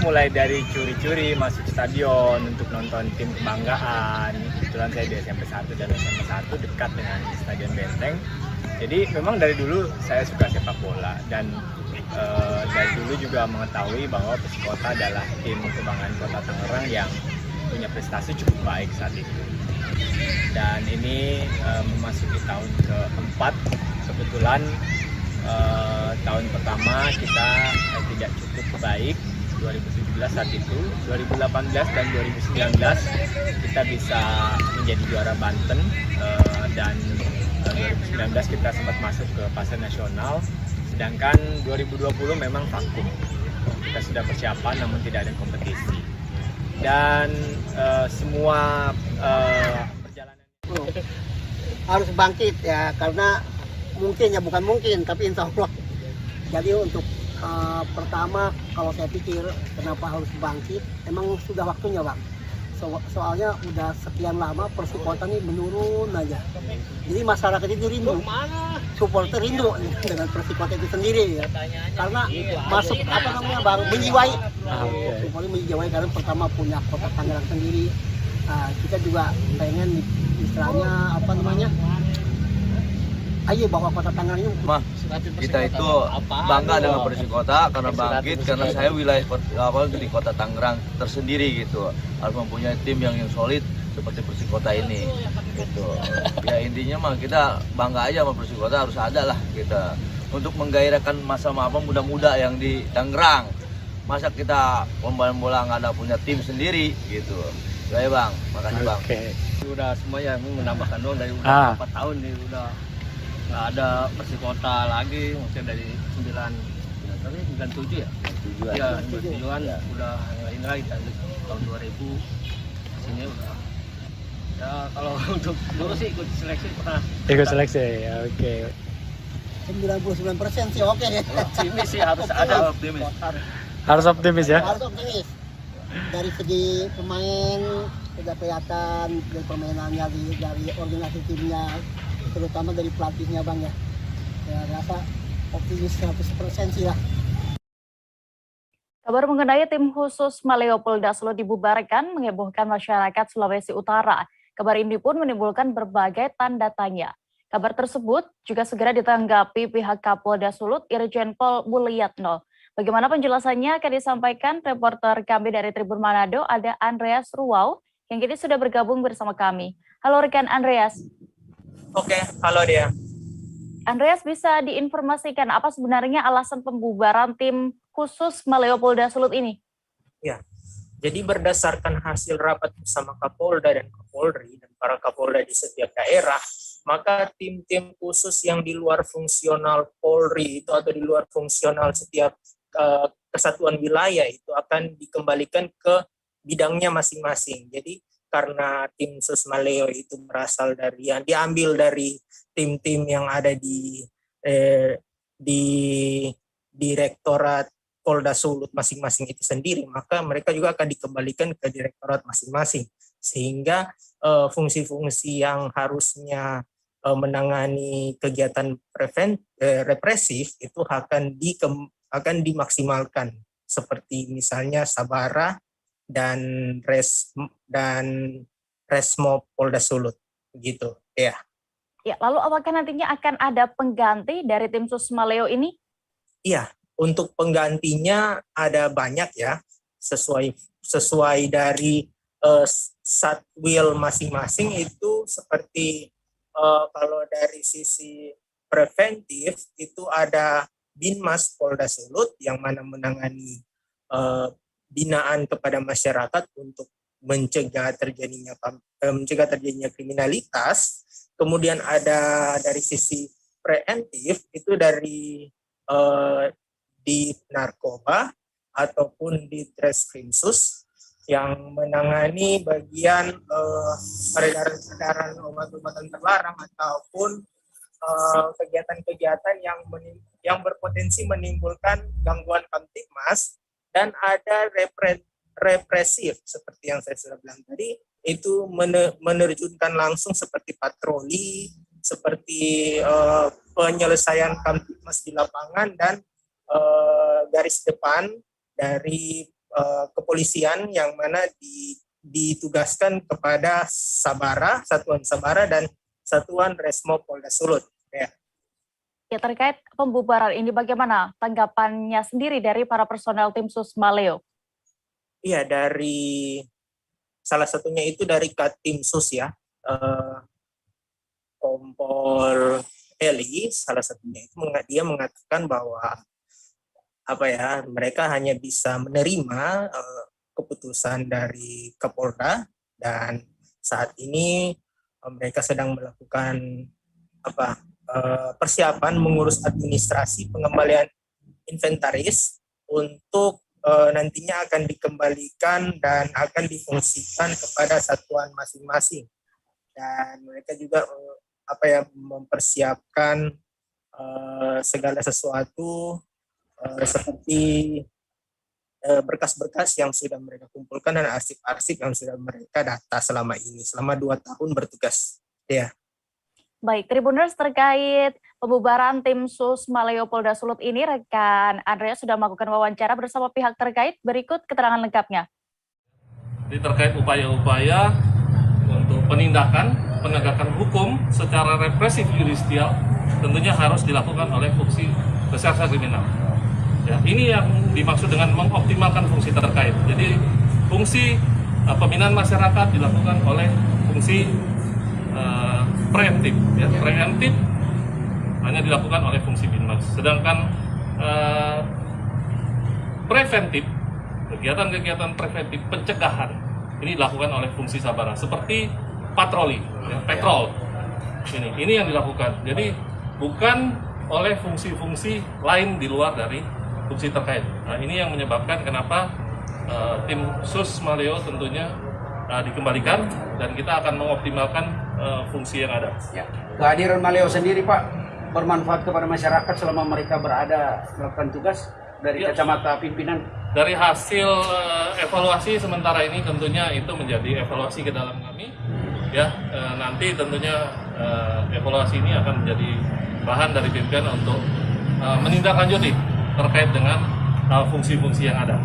mulai dari curi-curi masuk stadion untuk nonton tim kebanggaan. Kebetulan saya di SMP 1 dan SMP 1 dekat dengan Stadion Benteng. Jadi memang dari dulu saya suka sepak bola, dan dari dulu juga mengetahui bahwa Persikota adalah tim kebanggaan Kota Tangerang yang punya prestasi cukup baik saat itu. Dan ini memasuki tahun keempat, kebetulan tahun pertama kita tidak cukup baik, 2017 saat itu, 2018 dan 2019 kita bisa menjadi juara Banten, dan 2019 kita sempat masuk ke fase nasional, sedangkan 2020 memang vakum. Kita sudah persiapan namun tidak ada kompetisi, dan semua perjalanan harus bangkit ya, karena mungkin ya bukan mungkin, tapi insya Allah. Jadi untuk pertama, kalau saya pikir kenapa harus bangkit, emang sudah waktunya Bang. Soalnya udah sekian lama Persikota ini menurun aja. Jadi masyarakat itu rindu, supporter rindu dengan Persikota itu sendiri ya. Karena masuk Bang, menjiwai. Supporter menjiwai, karena pertama punya Kota Tangerang sendiri. Kita juga pengen istilahnya ayo bawa Kota Tangerang ini. Kita itu bangga dengan Persikota karena bangkit, karena saya wilayah di Kota Tangerang tersendiri gitu, harus mempunyai tim yang solid seperti Persikota ini gitu. Ya intinya kita bangga aja sama Persikota, harus ada lah kita untuk menggairahkan masa-masa muda-muda yang di Tangerang. Masa kita pemain bola nggak ada punya tim sendiri gitu. Ya Bang, makasih Bang. Udah semuanya menambahkan dong, dari udah 4 tahun nih udah nggak ada Persikota lagi, mungkin dari 97 ya? 97-an udah ini lagi tahun 2000 sini udah. Ya kalau untuk dulu sih ikut seleksi pernah. Ikut seleksi ya, oke. 99% sih oke deh. Optimis sih, harus ada optimis. Harus optimis ya? Harus optimis. Dari segi pemain sudah kelihatan, dari permainannya, dari organisasi timnya, terutama dari pelatihnya Bang ya. Ya rasa optimis 100% sih lah. Kabar mengenai tim khusus Maleopolda Solo dibubarkan menghebohkan masyarakat Sulawesi Utara. Kabar ini pun menimbulkan berbagai tanda tanya. Kabar tersebut juga segera ditanggapi pihak Kapolda Sulut Irjen Pol Mulyatno. Bagaimana penjelasannya akan disampaikan reporter kami dari Tribun Manado, ada Andreas Ruwau yang kini sudah bergabung bersama kami. Halo rekan Andreas. Oke, halo dia. Andreas, bisa diinformasikan apa sebenarnya alasan pembubaran tim khusus Maleo Polda Sulut ini? Ya, jadi berdasarkan hasil rapat bersama Kapolda dan Kapolri dan para Kapolda di setiap daerah, maka tim-tim khusus yang di luar fungsional Polri itu atau di luar fungsional setiap kesatuan wilayah itu akan dikembalikan ke bidangnya masing-masing. Jadi karena tim Sus Maleo itu berasal dari yang diambil dari tim-tim yang ada di Direktorat Polda Sulut masing-masing itu sendiri, maka mereka juga akan dikembalikan ke direktorat masing-masing, sehingga fungsi-fungsi yang harusnya menangani kegiatan represif itu akan dimaksimalkan, seperti misalnya Sabara dan Resmo Polda Sulut, gitu ya. Ya, lalu apakah nantinya akan ada pengganti dari tim Sus Maleo ini? Iya, untuk penggantinya ada banyak ya, sesuai dari satwil masing-masing itu seperti kalau dari sisi preventif itu ada Binmas Polda Sulut yang mana menangani binaan kepada masyarakat untuk mencegah terjadinya kriminalitas. Kemudian ada dari sisi preventif itu dari di narkoba ataupun di Treskrimsus yang menangani bagian peredaran obat-obatan terlarang ataupun kegiatan-kegiatan yang berpotensi menimbulkan gangguan kamtibmas, dan ada represif seperti yang saya sudah bilang tadi, itu menerjunkan langsung seperti patroli, seperti penyelesaian kamtibmas di lapangan, dan garis depan dari kepolisian yang mana ditugaskan kepada Sabara, Satuan Sabara dan Satuan Resmo Polda Sulut. Ya, terkait pembubaran ini bagaimana tanggapannya sendiri dari para personel tim Sus Maleo? Iya, dari salah satunya itu dari Katim Sus ya, Kompol Eli, salah satunya itu dia mengatakan bahwa mereka hanya bisa menerima keputusan dari Kapolda, dan saat ini mereka sedang melakukan persiapan mengurus administrasi pengembalian inventaris untuk nantinya akan dikembalikan dan akan difungsikan kepada satuan masing-masing. Dan mereka juga mempersiapkan segala sesuatu seperti berkas-berkas yang sudah mereka kumpulkan dan arsip-arsip yang sudah mereka data selama 2 tahun bertugas. Ya. Baik, Tribuners, terkait pembubaran tim Sus Maleo Polda Sulut ini, rekan Andreas sudah melakukan wawancara bersama pihak terkait. Berikut keterangan lengkapnya. Jadi terkait upaya-upaya untuk penegakan hukum secara represif judisial tentunya harus dilakukan oleh fungsi reserse kriminal. Ya, ini yang dimaksud dengan mengoptimalkan fungsi terkait. Jadi fungsi pembinaan masyarakat dilakukan oleh fungsi preemptif. Ya, preemptif hanya dilakukan oleh fungsi Binmas. Sedangkan preventif, kegiatan-kegiatan preventif pencegahan ini dilakukan oleh fungsi Sabara, seperti patroli, ya, patrol. Ini yang dilakukan. Jadi bukan oleh fungsi-fungsi lain di luar dari fungsi terkait. Nah, ini yang menyebabkan kenapa tim Sus Maleo tentunya dikembalikan, dan kita akan mengoptimalkan fungsi yang ada. Ya. Kehadiran Maleo sendiri, Pak, bermanfaat kepada masyarakat selama mereka berada melakukan tugas dari kacamata pimpinan? Dari hasil evaluasi sementara ini tentunya itu menjadi evaluasi ke dalam kami. Ya, nanti tentunya evaluasi ini akan menjadi bahan dari pimpinan untuk menindaklanjuti terkait dengan fungsi-fungsi yang ada.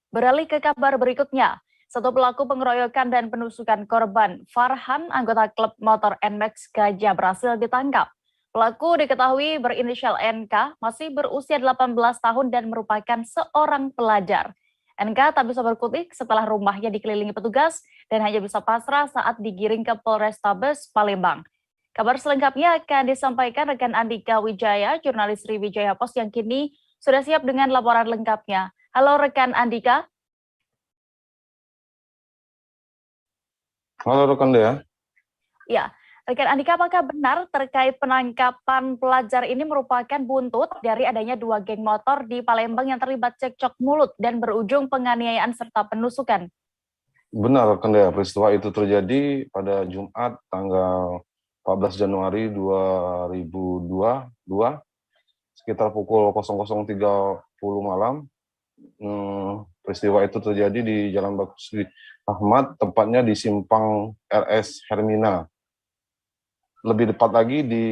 Beralih ke kabar berikutnya, Satu pelaku pengeroyokan dan penusukan korban, Farhan, anggota klub motor NMAX Gajah, berhasil ditangkap. Pelaku diketahui berinisial NK, masih berusia 18 tahun dan merupakan seorang pelajar. NK tak bisa berkutik setelah rumahnya dikelilingi petugas dan hanya bisa pasrah saat digiring ke Polrestabes Palembang. Kabar selengkapnya akan disampaikan rekan Andika Wijaya, jurnalis Sriwijaya Post yang kini sudah siap dengan laporan lengkapnya. Halo rekan Andika. Halo rekan Dea. Ya, rekan Andika, apakah benar terkait penangkapan pelajar ini merupakan buntut dari adanya 2 geng motor di Palembang yang terlibat cekcok mulut dan berujung penganiayaan serta penusukan? Benar rekan Dea, peristiwa itu terjadi pada Jumat tanggal 14 Januari 2022 sekitar pukul 00.30 malam. Peristiwa itu terjadi di Jalan Bagus Ahmad, tepatnya di Simpang RS Hermina. Lebih tepat lagi di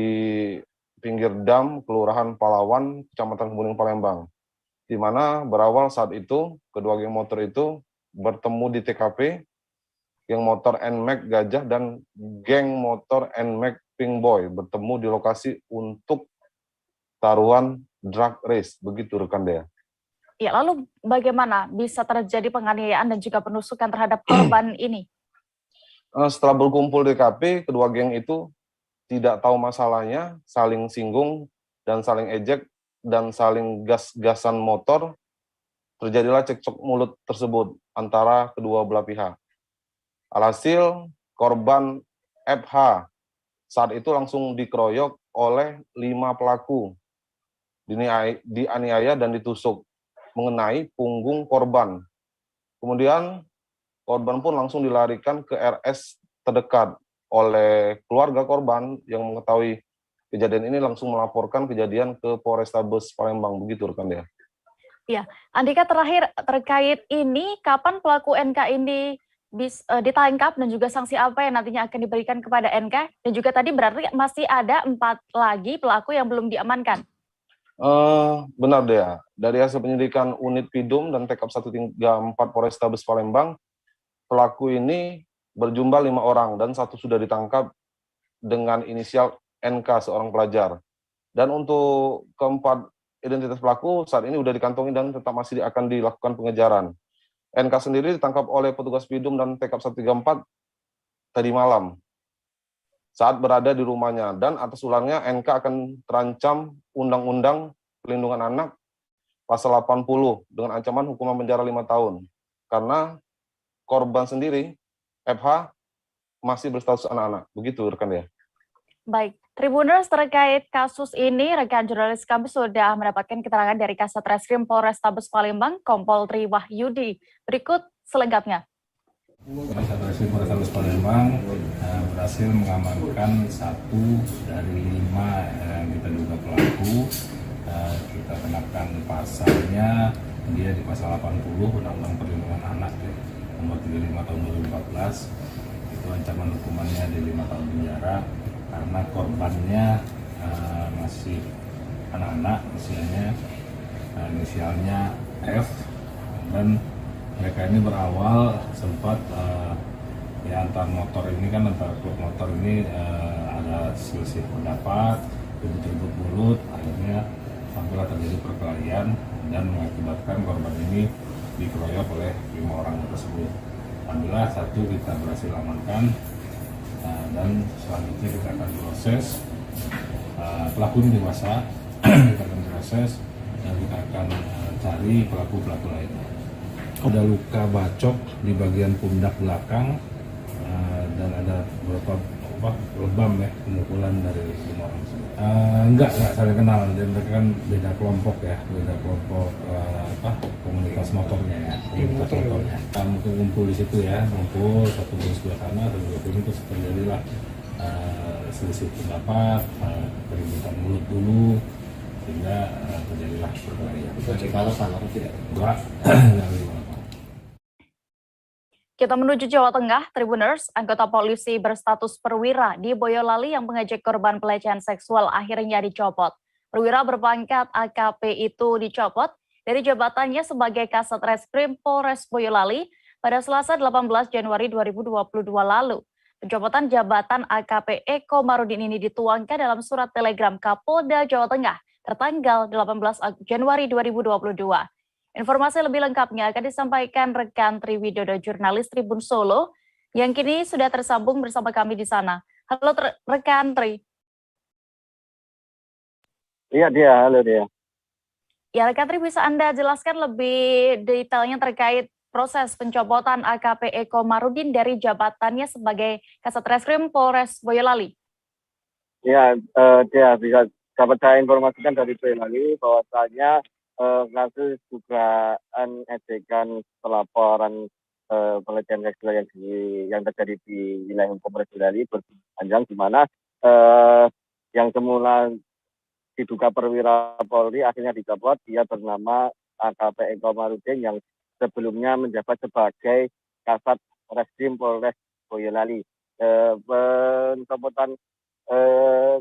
pinggir dam Kelurahan Palawan, Kecamatan Kebuning, Palembang. Di mana berawal saat itu, kedua geng motor itu bertemu di TKP, geng motor NMAX Gajah dan geng motor NMAX Pink Boy bertemu di lokasi untuk taruhan drag race, begitu rekan Dea. Ya, lalu bagaimana bisa terjadi penganiayaan dan juga penusukan terhadap korban ini? Setelah berkumpul di TKP, kedua geng itu tidak tahu masalahnya, saling singgung dan saling ejek dan saling gas-gasan motor. Terjadilah cekcok mulut tersebut antara kedua belah pihak. Alhasil korban FH saat itu langsung dikeroyok oleh 5 pelaku, dianiaya dan ditusuk mengenai punggung korban. Kemudian korban pun langsung dilarikan ke RS terdekat. Oleh keluarga korban yang mengetahui kejadian ini langsung melaporkan kejadian ke Polrestabes Palembang, begitu rekan Dea. Ya, Andika, terakhir terkait ini, kapan pelaku NK ini ditangkap dan juga sanksi apa yang nantinya akan diberikan kepada NK? Dan juga tadi berarti masih ada 4 lagi pelaku yang belum diamankan. Benar Dea, dari hasil penyelidikan unit Pidum dan Tekap 134 Polrestabes Palembang, pelaku ini berjumlah 5 orang dan 1 sudah ditangkap dengan inisial NK, seorang pelajar. Dan untuk keempat identitas pelaku saat ini sudah dikantongi dan tetap masih akan dilakukan pengejaran. NK sendiri ditangkap oleh petugas Pidum dan Tekap 134 tadi malam saat berada di rumahnya, dan atas ulangnya NK akan terancam Undang-Undang Perlindungan Anak pasal 80 dengan ancaman hukuman penjara 5 tahun. Karena korban sendiri, FH, masih berstatus anak-anak. Begitu rekan ya. Baik, Tribuners, terkait kasus ini, rekan jurnalis kami sudah mendapatkan keterangan dari Kasat Reskrim Polrestabes Palembang, Kompol Tri Wahyudi. Berikut selengkapnya. Satreskrim Polrestabes Palembang berhasil mengamankan 1 dari 5 yang kita duga pelaku. Kita kenakan pasalnya, dia di pasal 80 Undang-Undang Perlindungan Anak nomor 35 tahun 2014. Itu ancaman hukumannya di 5 tahun penjara karena korbannya masih anak-anak usianya, inisialnya F, dan mereka ini berawal sempat antar motor ini kan, antara klub motor ini ada selisih pendapat, ribut-ribut mulut, akhirnya sampailah terjadi perkelahian dan mengakibatkan korban ini dikeroyok oleh 5 orang tersebut. Alhamdulillah 1 kita berhasil amankan, dan selanjutnya kita akan proses. Pelaku ini dewasa, kita akan proses dan kita akan cari pelaku-pelaku lainnya. Ada luka bacok di bagian pundak belakang, dan ada beberapa lebam ya, pemukulan dari 5 orang tersebut. Enggak saling kenal, dan mereka kan beda kelompok ya, beda kelompok komunitas motornya ya, komunitas motornya. Kita ngumpul di situ ya, ngumpul satu di sebelah sana, satu di sini, terus terjadilah selisih pendapat, keributan mulut dulu, sehingga terjadilah perkelahian. Cek alasan atau tidak? Enggak. Kita menuju Jawa Tengah, Tribuners. Anggota polisi berstatus perwira di Boyolali yang mengejek korban pelecehan seksual akhirnya dicopot. Perwira berpangkat AKP itu dicopot dari jabatannya sebagai Kasat Reskrim Polres Boyolali pada Selasa 18 Januari 2022 lalu. Pencopotan jabatan AKP Eko Marudin ini dituangkan dalam surat telegram Kapolda Jawa Tengah tertanggal 18 Januari 2022. Informasi lebih lengkapnya akan disampaikan rekan Triwidodo, jurnalis Tribun Solo, yang kini sudah tersambung bersama kami di sana. Halo rekan Tri. Iya dia, halo dia. Ya rekan Tri, bisa Anda jelaskan lebih detailnya terkait proses pencopotan AKP Eko Marudin dari jabatannya sebagai Kasat Reskrim Polres Boyolali? Ya, dia bisa dapat saya informasikan dari Boyolali bahwasanya kasus dugaan ejekan pelaporan pelecehan seksual yang terjadi di wilayah Polres Boyolali berpanjang, di mana yang semula diduga perwira Polri akhirnya dicopot. Dia bernama AKP Eko Marudin yang sebelumnya menjabat sebagai Kasat Reskrim Polres Boyolali. Pencopotan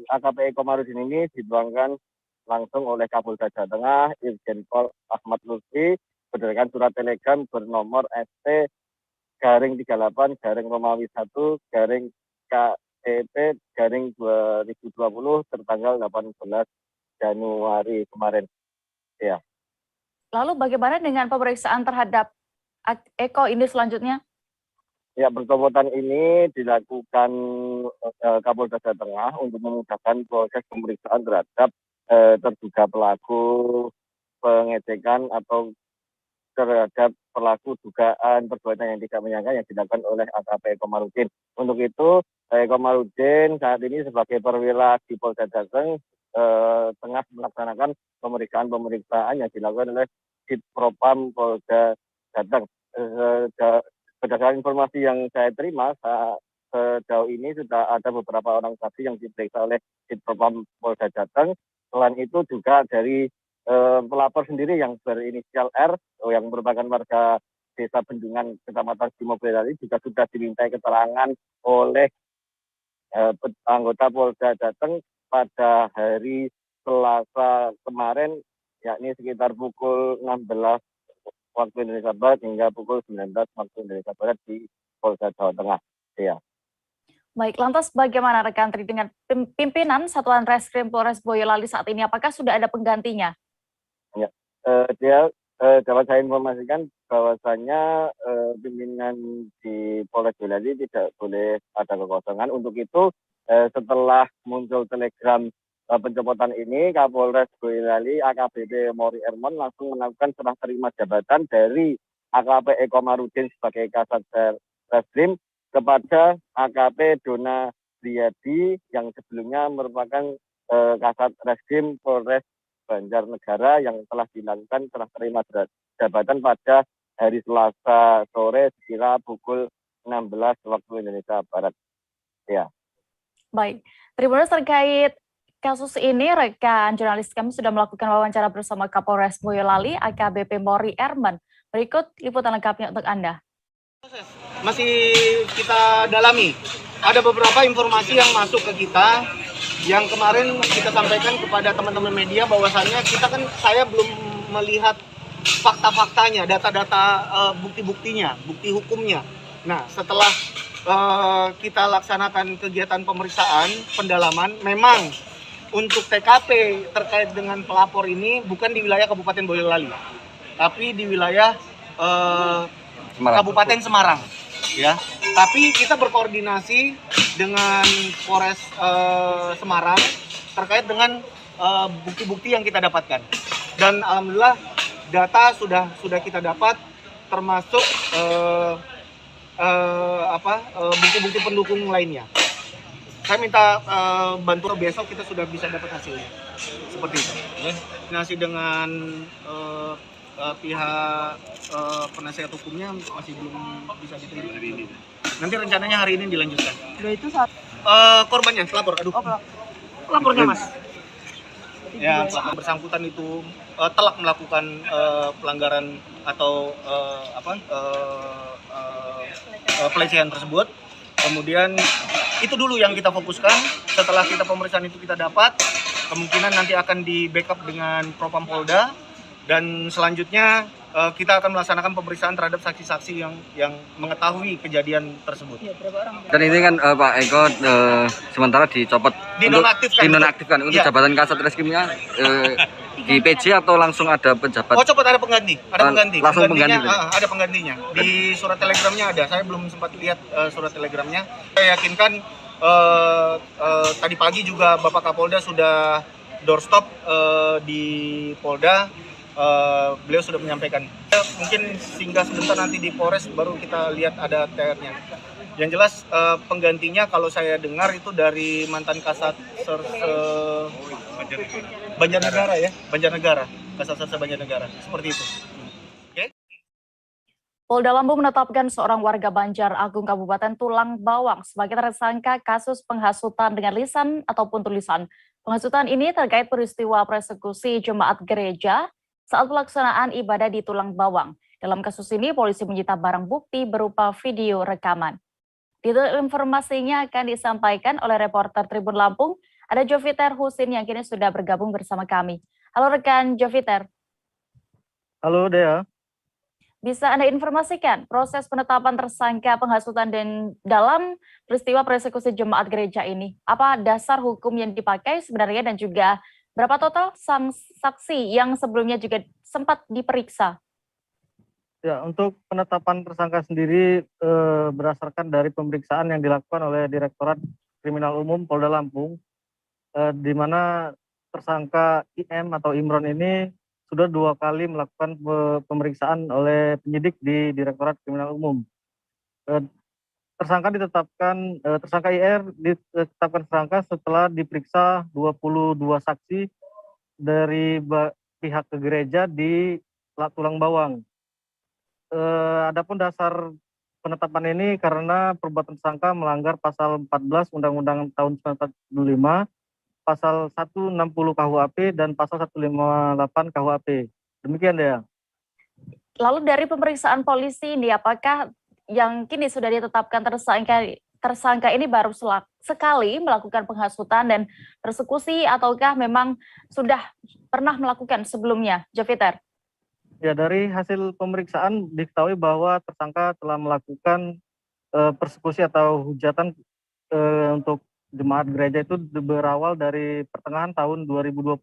AKP Eko Marudin ini dituangkan langsung oleh Kapolda Jawa Tengah, Irjen Pol Ahmad Lutfi, berdasarkan surat telegram bernomor ST-38-Romawi 1-KEP-2020 tertanggal 18 Januari kemarin. Ya. Lalu bagaimana dengan pemeriksaan terhadap Eko ini selanjutnya? Ya, pencopotan ini dilakukan Kapolda Jawa Tengah untuk memudahkan proses pemeriksaan terhadap terduga pelaku pengecekan atau terhadap pelaku dugaan perbuatan yang tidak menyenangkan yang dilakukan oleh AKP Eko Marudin. Untuk itu, Eko Marudin saat ini sebagai perwira di Polda Jateng tengah melaksanakan pemeriksaan yang dilakukan oleh Ditpropam Polda Jateng. Berdasarkan informasi yang saya terima, sejauh ini sudah ada beberapa orang saksi yang diperiksa oleh Ditpropam Polda Jateng. Selain itu juga dari pelapor sendiri yang berinisial R, yang merupakan warga Desa Bendungan, Kecamatan Simo Boyolali, juga sudah dimintai keterangan oleh anggota Polda Jateng pada hari Selasa kemarin, yakni sekitar pukul 16 waktu Indonesia Barat hingga pukul 19 waktu Indonesia Barat di Polda Jawa Tengah. Ya. Baik, lantas bagaimana rekan Tri dengan pimpinan Satuan Reskrim Polres Boyolali saat ini? Apakah sudah ada penggantinya? Ya, dapat saya informasikan bahwasanya pimpinan di Polres Boyolali tidak boleh ada kekosongan. Untuk itu, setelah muncul telegram pencopotan ini, Kapolres Boyolali AKBP Mori Ermon langsung melakukan serah terima jabatan dari AKP Eko Marudin sebagai Kasat Reskrim kepada AKP Dona Riyadi yang sebelumnya merupakan Kasat Reskrim Polres Banjarnegara yang telah dilakukan serah terima jabatan pada hari Selasa sore sekira pukul 16 waktu Indonesia Barat. Ya. Baik, Tribuners, terkait kasus ini, rekan jurnalis kami sudah melakukan wawancara bersama Kapolres Boyolali AKBP Mori Erman. Berikut liputan lengkapnya untuk Anda. Masih kita dalami. Ada beberapa informasi yang masuk ke kita yang kemarin kita sampaikan kepada teman-teman media bahwasannya saya belum melihat fakta-faktanya, data-data bukti-buktinya, bukti hukumnya. Nah, setelah kita laksanakan kegiatan pemeriksaan, pendalaman, memang untuk TKP terkait dengan pelapor ini bukan di wilayah Kabupaten Boyolali, tapi di wilayah Kabupaten Semarang. Ya, tapi kita berkoordinasi dengan Polres Semarang terkait dengan bukti-bukti yang kita dapatkan. Dan alhamdulillah data sudah kita dapat, termasuk bukti-bukti pendukung lainnya. Saya minta bantuan besok kita sudah bisa dapat hasilnya. Seperti itu. Koordinasi dengan pihak penasihat hukumnya masih belum bisa diterima hari ini. Nanti rencananya hari ini dilanjutkan. Itu saat korbannya, pelapor, pelapornya Mas. Ya, bersangkutan itu telah melakukan pelanggaran atau pelecehan tersebut. Kemudian itu dulu yang kita fokuskan. Setelah kita pemeriksaan itu kita dapat, kemungkinan nanti akan di backup dengan Propam Polda. Dan selanjutnya kita akan melaksanakan pemeriksaan terhadap saksi-saksi yang mengetahui kejadian tersebut. Dan ini kan Pak Eko sementara dicopot, dinonaktifkan untuk jabatan Kasat Reskrimnya di PJ atau langsung ada pejabat? Oh, copot, ada pengganti, langsung pengganti. Ada penggantinya. Di surat telegramnya ada. Saya belum sempat lihat surat telegramnya. Saya yakinkan tadi pagi juga Bapak Kapolda sudah doorstop di Polda. Beliau sudah menyampaikan. Mungkin singgah sebentar nanti di Polres baru kita lihat ada TR-nya. Yang jelas penggantinya kalau saya dengar itu dari mantan Kasat Banjarnegara ya, Banjarnegara, Kasat Serse Banjarnegara, seperti itu. Polda Lampung menetapkan seorang warga Banjar Agung Kabupaten Tulang Bawang sebagai tersangka kasus penghasutan dengan lisan ataupun tulisan. Penghasutan ini terkait peristiwa persekusi jemaat gereja saat pelaksanaan ibadah di Tulang Bawang. Dalam kasus ini, polisi menyita barang bukti berupa video rekaman. Detail informasinya akan disampaikan oleh reporter Tribun Lampung, ada Joviter Husin yang kini sudah bergabung bersama kami. Halo rekan Joviter. Halo Dea. Bisa Anda informasikan proses penetapan tersangka penghasutan dan dalam peristiwa persekusi jemaat gereja ini? Apa dasar hukum yang dipakai sebenarnya dan juga berapa total saksi yang sebelumnya juga sempat diperiksa? Ya, untuk penetapan tersangka sendiri berdasarkan dari pemeriksaan yang dilakukan oleh Direktorat Kriminal Umum Polda Lampung, di mana tersangka IM atau Imron ini sudah 2 kali melakukan pemeriksaan oleh penyidik di Direktorat Kriminal Umum. Tersangka IR ditetapkan tersangka setelah diperiksa 22 saksi dari pihak gereja di Tulang Bawang. Adapun dasar penetapan ini karena perbuatan tersangka melanggar pasal 14 Undang-Undang tahun 1945, pasal 160 KUHP dan pasal 158 KUHP. Demikian ya. Lalu dari pemeriksaan polisi ini, apakah yang kini sudah ditetapkan tersangka ini baru sekali melakukan penghasutan dan persekusi ataukah memang sudah pernah melakukan sebelumnya, Joviter? Ya, dari hasil pemeriksaan diketahui bahwa tersangka telah melakukan persekusi atau hujatan untuk jemaat gereja itu berawal dari pertengahan tahun 2020.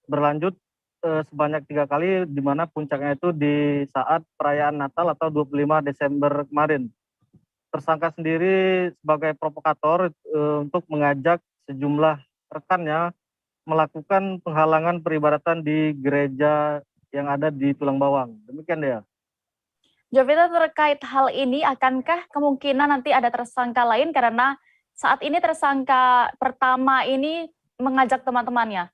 Berlanjut sebanyak 3 kali, di mana puncaknya itu di saat perayaan Natal atau 25 Desember kemarin. Tersangka sendiri sebagai provokator untuk mengajak sejumlah rekannya melakukan penghalangan peribadatan di gereja yang ada di Tulang Bawang. Demikian ya. Jovita, terkait hal ini, akankah kemungkinan nanti ada tersangka lain karena saat ini tersangka pertama ini mengajak teman-temannya?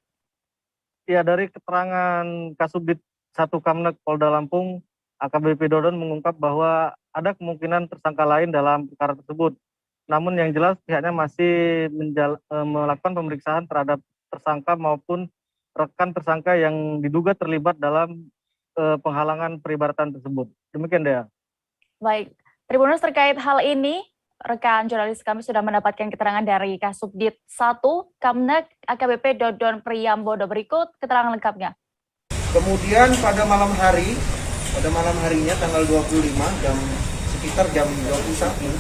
Ya, dari keterangan Kasubdit 1 Kamnek Polda Lampung, AKBP Dodon mengungkap bahwa ada kemungkinan tersangka lain dalam perkara tersebut. Namun yang jelas pihaknya masih melakukan pemeriksaan terhadap tersangka maupun rekan tersangka yang diduga terlibat dalam penghalangan peribadatan tersebut. Demikian Dea. Baik, Tribuners, terkait hal ini, rekan jurnalis kami sudah mendapatkan keterangan dari Kasubdit 1 Kamnek AKBP Dodon Priyambodo. Berikut keterangan lengkapnya. Kemudian pada malam harinya tanggal 25 sekitar jam 21,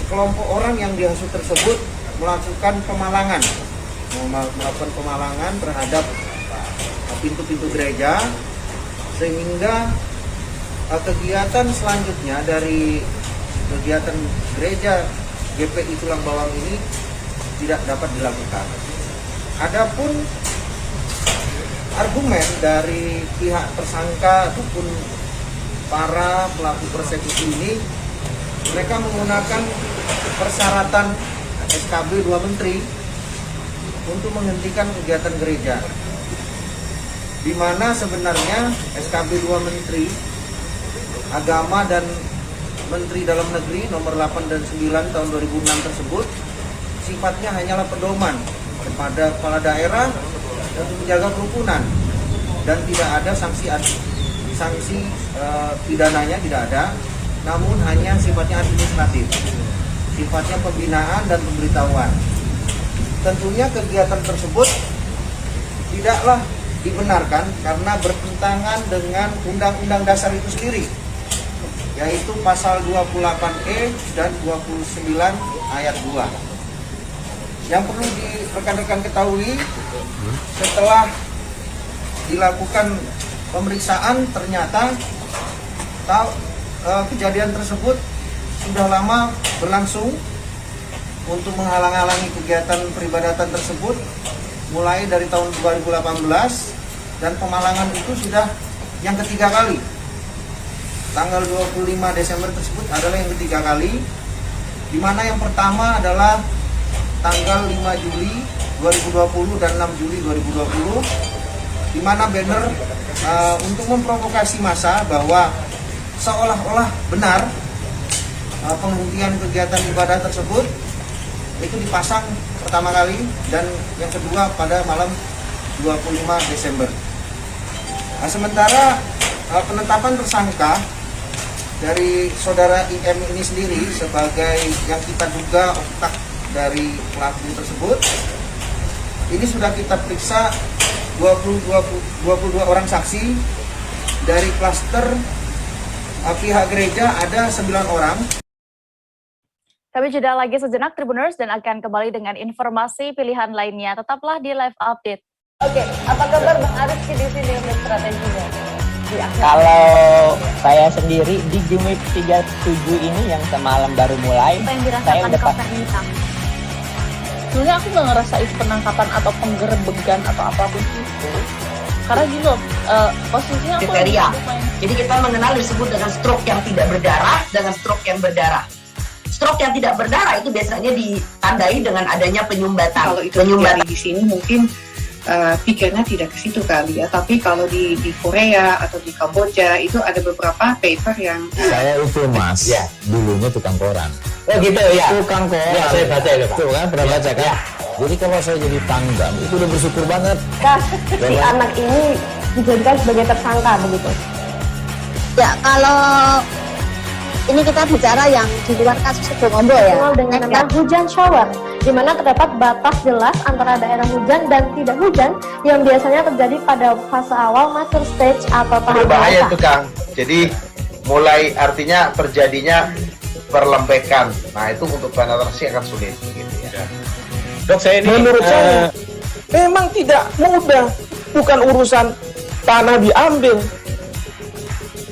sekelompok orang yang dihasut tersebut melakukan pemalangan terhadap pintu-pintu gereja, sehingga kegiatan selanjutnya dari kegiatan gereja GPI Tulang Bawang ini tidak dapat dilakukan. Adapun argumen dari pihak tersangka ataupun para pelaku persekusi ini, mereka menggunakan persyaratan SKB 2 Menteri untuk menghentikan kegiatan gereja, di mana sebenarnya SKB 2 Menteri Agama dan Menteri Dalam Negeri nomor 8 dan 9 tahun 2006 tersebut sifatnya hanyalah pedoman kepada kepala daerah untuk menjaga kerukunan, dan tidak ada sanksi pidananya, tidak ada, namun hanya sifatnya administratif, sifatnya pembinaan dan pemberitahuan. Tentunya kegiatan tersebut tidaklah dibenarkan karena bertentangan dengan Undang-Undang Dasar itu sendiri, yaitu pasal 28E dan 29 ayat 2. Yang perlu rekan-rekan ketahui, setelah dilakukan pemeriksaan ternyata kejadian tersebut sudah lama berlangsung untuk menghalang-halangi kegiatan peribadatan tersebut mulai dari tahun 2018, dan pemalangan itu sudah yang ketiga kali. Tanggal 25 Desember tersebut adalah yang ketiga kali, di mana yang pertama adalah tanggal 5 Juli 2020 dan 6 Juli 2020, di mana banner untuk memprovokasi massa bahwa seolah-olah benar penghentian kegiatan ibadah tersebut itu dipasang pertama kali, dan yang kedua pada malam 25 Desember. Nah, sementara penetapan tersangka dari saudara IM ini sendiri sebagai yang kita duga otak dari pelaku tersebut, ini sudah kita periksa 22 orang saksi. Dari klaster pihak gereja ada 9 orang. Kami jeda lagi sejenak Tribuners dan akan kembali dengan informasi pilihan lainnya. Tetaplah di Live Update. Oke, apa kabar Bang Arief di sini untuk strateginya? Kalau saya sendiri di Jumip 37 ini yang semalam baru mulai, saya udah sebenarnya aku nggak ngerasa itu penangkapan atau penggerebegan atau apapun itu. Karena gini loh, posisinya aku kriteria. Jadi kita mengenal disebut dengan stroke yang tidak berdarah dengan stroke yang berdarah. Stroke yang tidak berdarah itu biasanya ditandai dengan adanya penyumbatan. Kalau itu terjadi di sini mungkin pikirnya tidak ke situ kali ya. Tapi kalau di Korea atau di Kamboja itu ada beberapa paper yang saya itu Mas, ya, dulunya tukang koran. Oh gitu ya. Tukang koran. Ya, saya baca ya, Pak. Tuh kan, pernah baca kan? Ya. Jadi kalau saya jadi tanggam itu udah bersyukur banget. Si anak ini dijadikan sebagai tersangka begitu. Ya, kalau ini kita bicara yang di luar kasus Kebongombol ya. Dengan nama hujan shower, di mana terdapat batas jelas antara daerah hujan dan tidak hujan yang biasanya terjadi pada fase awal mature stage atau tahap berbahaya itu Kang. Jadi mulai artinya terjadinya perlembekan. Nah itu untuk penetrasi akan sulit gitu ya. Dok, saya ini menurut saya memang tidak mudah, bukan urusan tanah diambil.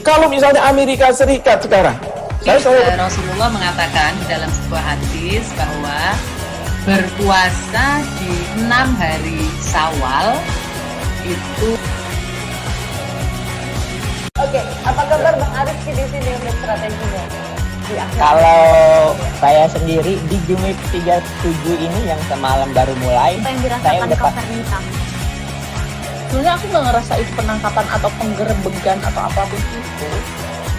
Kalau misalnya Amerika Serikat sekarang, Rasulullah mengatakan dalam sebuah hadis bahwa berpuasa di 6 hari Syawal itu. Oke, apa kabar Bang Arief di sini untuk strateginya? Kalau saya sendiri di Jumip 37 ini yang semalam baru mulai, saya udah sebenarnya aku nggak ngerasa itu penangkapan atau penggerebegan atau apapun itu.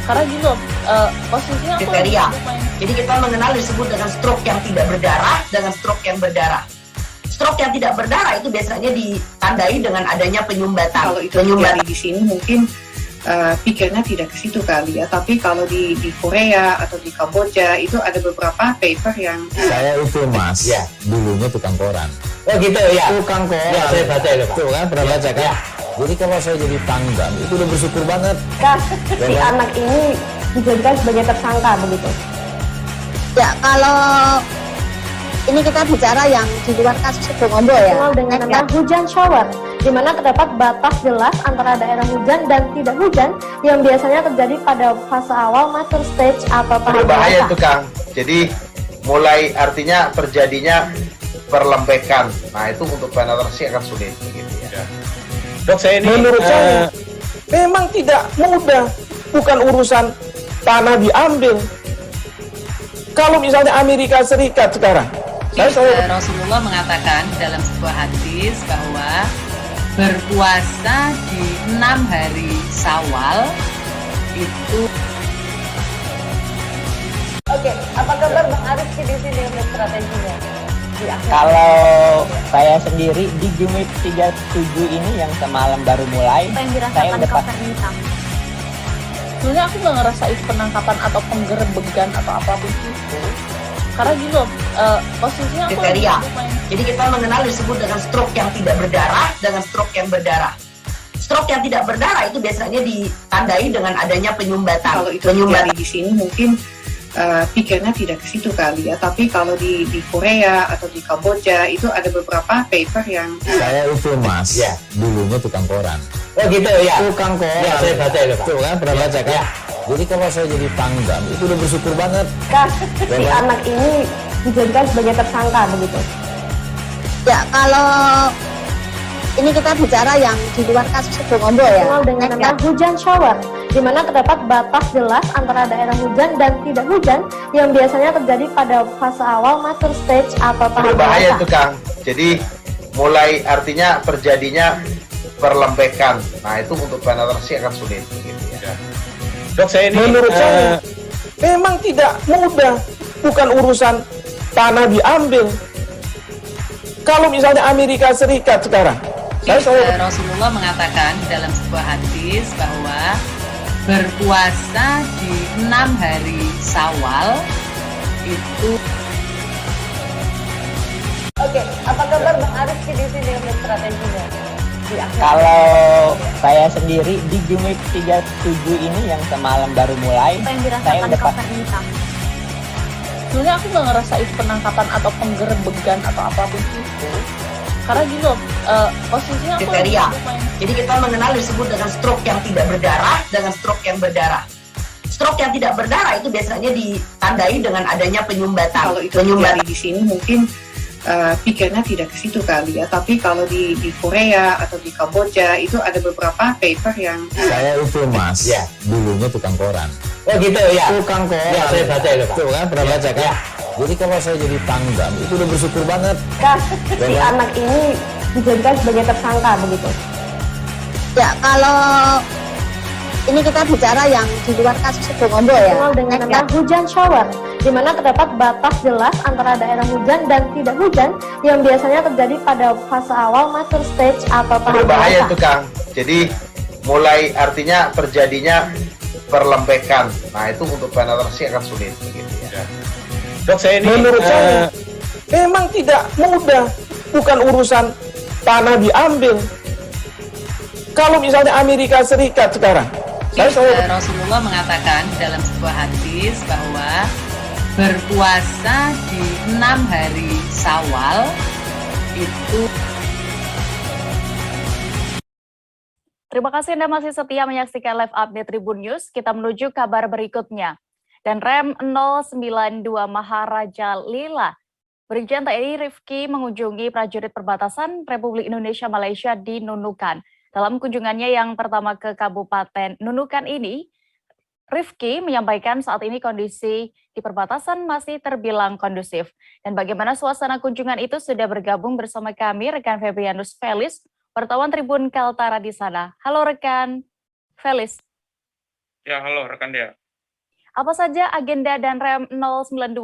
Karena gini loh, posisinya kriteria. Jadi kita mengenal disebut dengan stroke yang tidak berdarah dengan stroke yang berdarah. Stroke yang tidak berdarah itu biasanya ditandai dengan adanya penyumbatan. Kalau itu terjadi di sini mungkin pikirnya tidak ke situ kali ya. Tapi kalau di Korea atau di Kamboja itu ada beberapa paper yang saya itu Mas, ya, dulunya tukang koran. Oh gitu ya. Tukang koran. Ya, saya baca ya, Pak. Tuh kan, pernah baca kan? Ya. Jadi kalau saya jadi tanggam itu udah bersyukur banget. Si anak ini dijadikan sebagai tersangka begitu. Ya, kalau ini kita bicara yang di luar kasus Kebongombol ya. Dengan nama hujan shower, di mana terdapat batas jelas antara daerah hujan dan tidak hujan yang biasanya terjadi pada fase awal mature stage atau tahap berbahaya itu Kang. Jadi mulai artinya terjadinya perlembekan. Nah itu untuk penetrasi akan sulit gitu ya. Dok, saya ini menurut saya memang tidak mudah, bukan urusan tanah diambil. Kalau misalnya Amerika Serikat sekarang, Rasulullah mengatakan dalam sebuah hadis bahwa berpuasa di 6 hari Syawal itu. Oke, apa kabar Bang Arief di sini untuk strateginya? Kalau saya sendiri di Jumip 37 ini yang semalam baru mulai, saya udah sebenarnya aku nggak ngerasa itu penangkapan atau penggerebegan atau apapun itu. Karena gini loh, posisinya kriteria. Jadi kita mengenal disebut dengan stroke yang tidak berdarah dengan stroke yang berdarah. Stroke yang tidak berdarah itu biasanya ditandai dengan adanya penyumbatan. Kalau itu terjadi di sini mungkin pikirnya tidak ke situ kali ya, tapi kalau di Korea atau di Kamboja itu ada beberapa paper yang Saya itu mas, dulunya tukang koran. Oh gitu ya. Tukang koran. Ya, saya baca itu Pak. Tuh kan, pernah baca kan? Ya. Jadi kalau saya jadi pangdam, itu udah bersyukur banget. Si anak ini dijadikan sebagai tersangka begitu. Ya, kalau ini kita bicara yang di luar kasus Sebongombo ya. Dikenal dengan nama hujan shower, di mana terdapat batas jelas antara daerah hujan dan tidak hujan yang biasanya terjadi pada fase awal mature stage atau tahap Berbahaya dewasa. itu Kang. Jadi mulai artinya terjadinya perlembekan. Nah itu untuk penetrasi akan sulit. Gitu ya. Dok, saya ini menurut saya memang tidak mudah, bukan urusan tanah diambil. Kalau misalnya Amerika Serikat sekarang, Rasulullah mengatakan dalam sebuah hadis bahwa berpuasa di 6 hari Syawal itu. Oke, apa kabar Bang Arif di sini untuk strateginya? Kalau saya sendiri di Jumip 37 ini yang semalam baru mulai, Apa yang saya dirasakan udah kapan ini, Kang? Sebenarnya aku nggak ngerasa itu penangkapan atau penggerebegan atau apapun itu, karena gini loh, posisinya aku Kriteria. Jadi kita mengenal disebut dengan stroke yang tidak berdarah dengan stroke yang berdarah. Stroke yang tidak berdarah itu biasanya ditandai dengan adanya penyumbatan. Kalau itu terjadi di sini mungkin pikirnya tidak ke situ kali ya, tapi kalau di Korea atau di Kamboja itu ada beberapa paper yang Saya itu mas, dulunya tukang koran. Oh gitu ya. Tukang koran. Ya, saya baca itu Pak. Tuh kan, pernah baca kan? Jadi kalau saya jadi pangdam, itu udah bersyukur banget. Si anak ini dijadikan sebagai tersangka begitu. Ya, kalau ini kita bicara yang di luar kasus Sebongombo ya. Dikenal dengan nama hujan shower, di mana terdapat batas jelas antara daerah hujan dan tidak hujan yang biasanya terjadi pada fase awal mature stage atau tahap Berbahaya dewasa. itu Kang. Jadi mulai artinya terjadinya perlembekan. Nah itu untuk penetrasi akan sulit. Gitu ya. Dok, saya ini menurut saya memang tidak mudah, bukan urusan tanah diambil. Kalau misalnya Amerika Serikat sekarang, Rasulullah mengatakan dalam sebuah hadis bahwa berpuasa di 6 hari Syawal itu. Terima kasih Anda masih setia menyaksikan live update Tribun News. Kita menuju kabar berikutnya. Dan Rem 092 Maharaja Lila, Brigjen TNI Rifki mengunjungi prajurit perbatasan Republik Indonesia Malaysia di Nunukan. Dalam kunjungannya yang pertama ke Kabupaten Nunukan ini, Rifki menyampaikan saat ini kondisi di perbatasan masih terbilang kondusif. Dan bagaimana suasana kunjungan itu sudah bergabung bersama kami rekan Febrianus Felis, wartawan Tribun Kaltara di sana. Halo rekan Felis. Ya, halo rekan Dea. Apa saja agenda dan Rem 092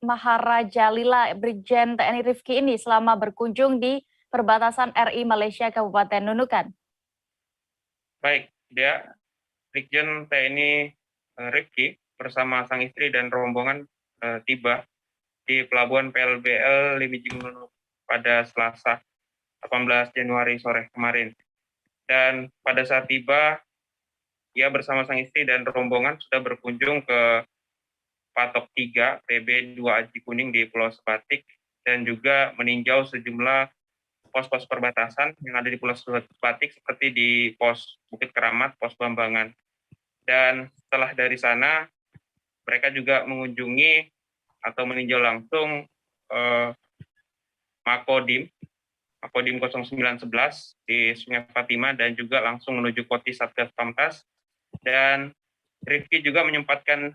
Maharaja Lila Brigjen TNI Rifki ini selama berkunjung di perbatasan RI Malaysia Kabupaten Nunukan? Baik, Dea, Brigjen TNI Rifki bersama sang istri dan rombongan tiba di Pelabuhan PLBL Limijing Nunuk pada Selasa 18 Januari sore kemarin. Dan pada saat tiba, ia bersama sang istri dan rombongan sudah berkunjung ke Patok 3 PB 2 Aji Kuning di Pulau Sebatik dan juga meninjau sejumlah pos-pos perbatasan yang ada di Pulau Sebatik seperti di pos Bukit Keramat, pos Bambangan. Dan setelah dari sana, mereka juga mengunjungi atau meninjau langsung Makodim 0911 di Sungai Fatima dan juga langsung menuju Koti Satgas Pamtas. Dan Rifki juga menyempatkan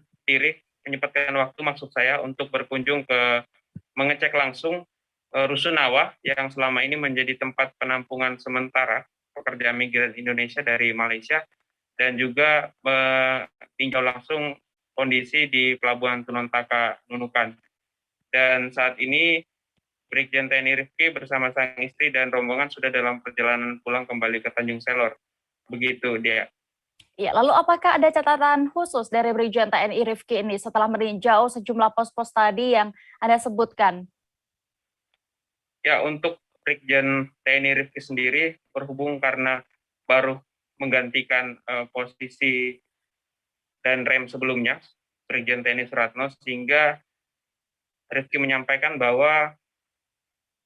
waktu maksud saya untuk berkunjung ke mengecek langsung Rusunawa yang selama ini menjadi tempat penampungan sementara pekerja migran Indonesia dari Malaysia dan juga meninjau langsung kondisi di Pelabuhan Tunontaka Nunukan. Dan saat ini Brigjen TNI Rifki bersama sang istri dan rombongan sudah dalam perjalanan pulang kembali ke Tanjung Selor. Begitu dia. Ya, lalu apakah ada catatan khusus dari Brigjen TNI Rifki ini setelah meninjau sejumlah pos-pos tadi yang Anda sebutkan? Ya, untuk Brigjen TNI Rifki sendiri berhubung karena baru menggantikan posisi dan rem sebelumnya, Brigjen TNI Suratno, sehingga Rifki menyampaikan bahwa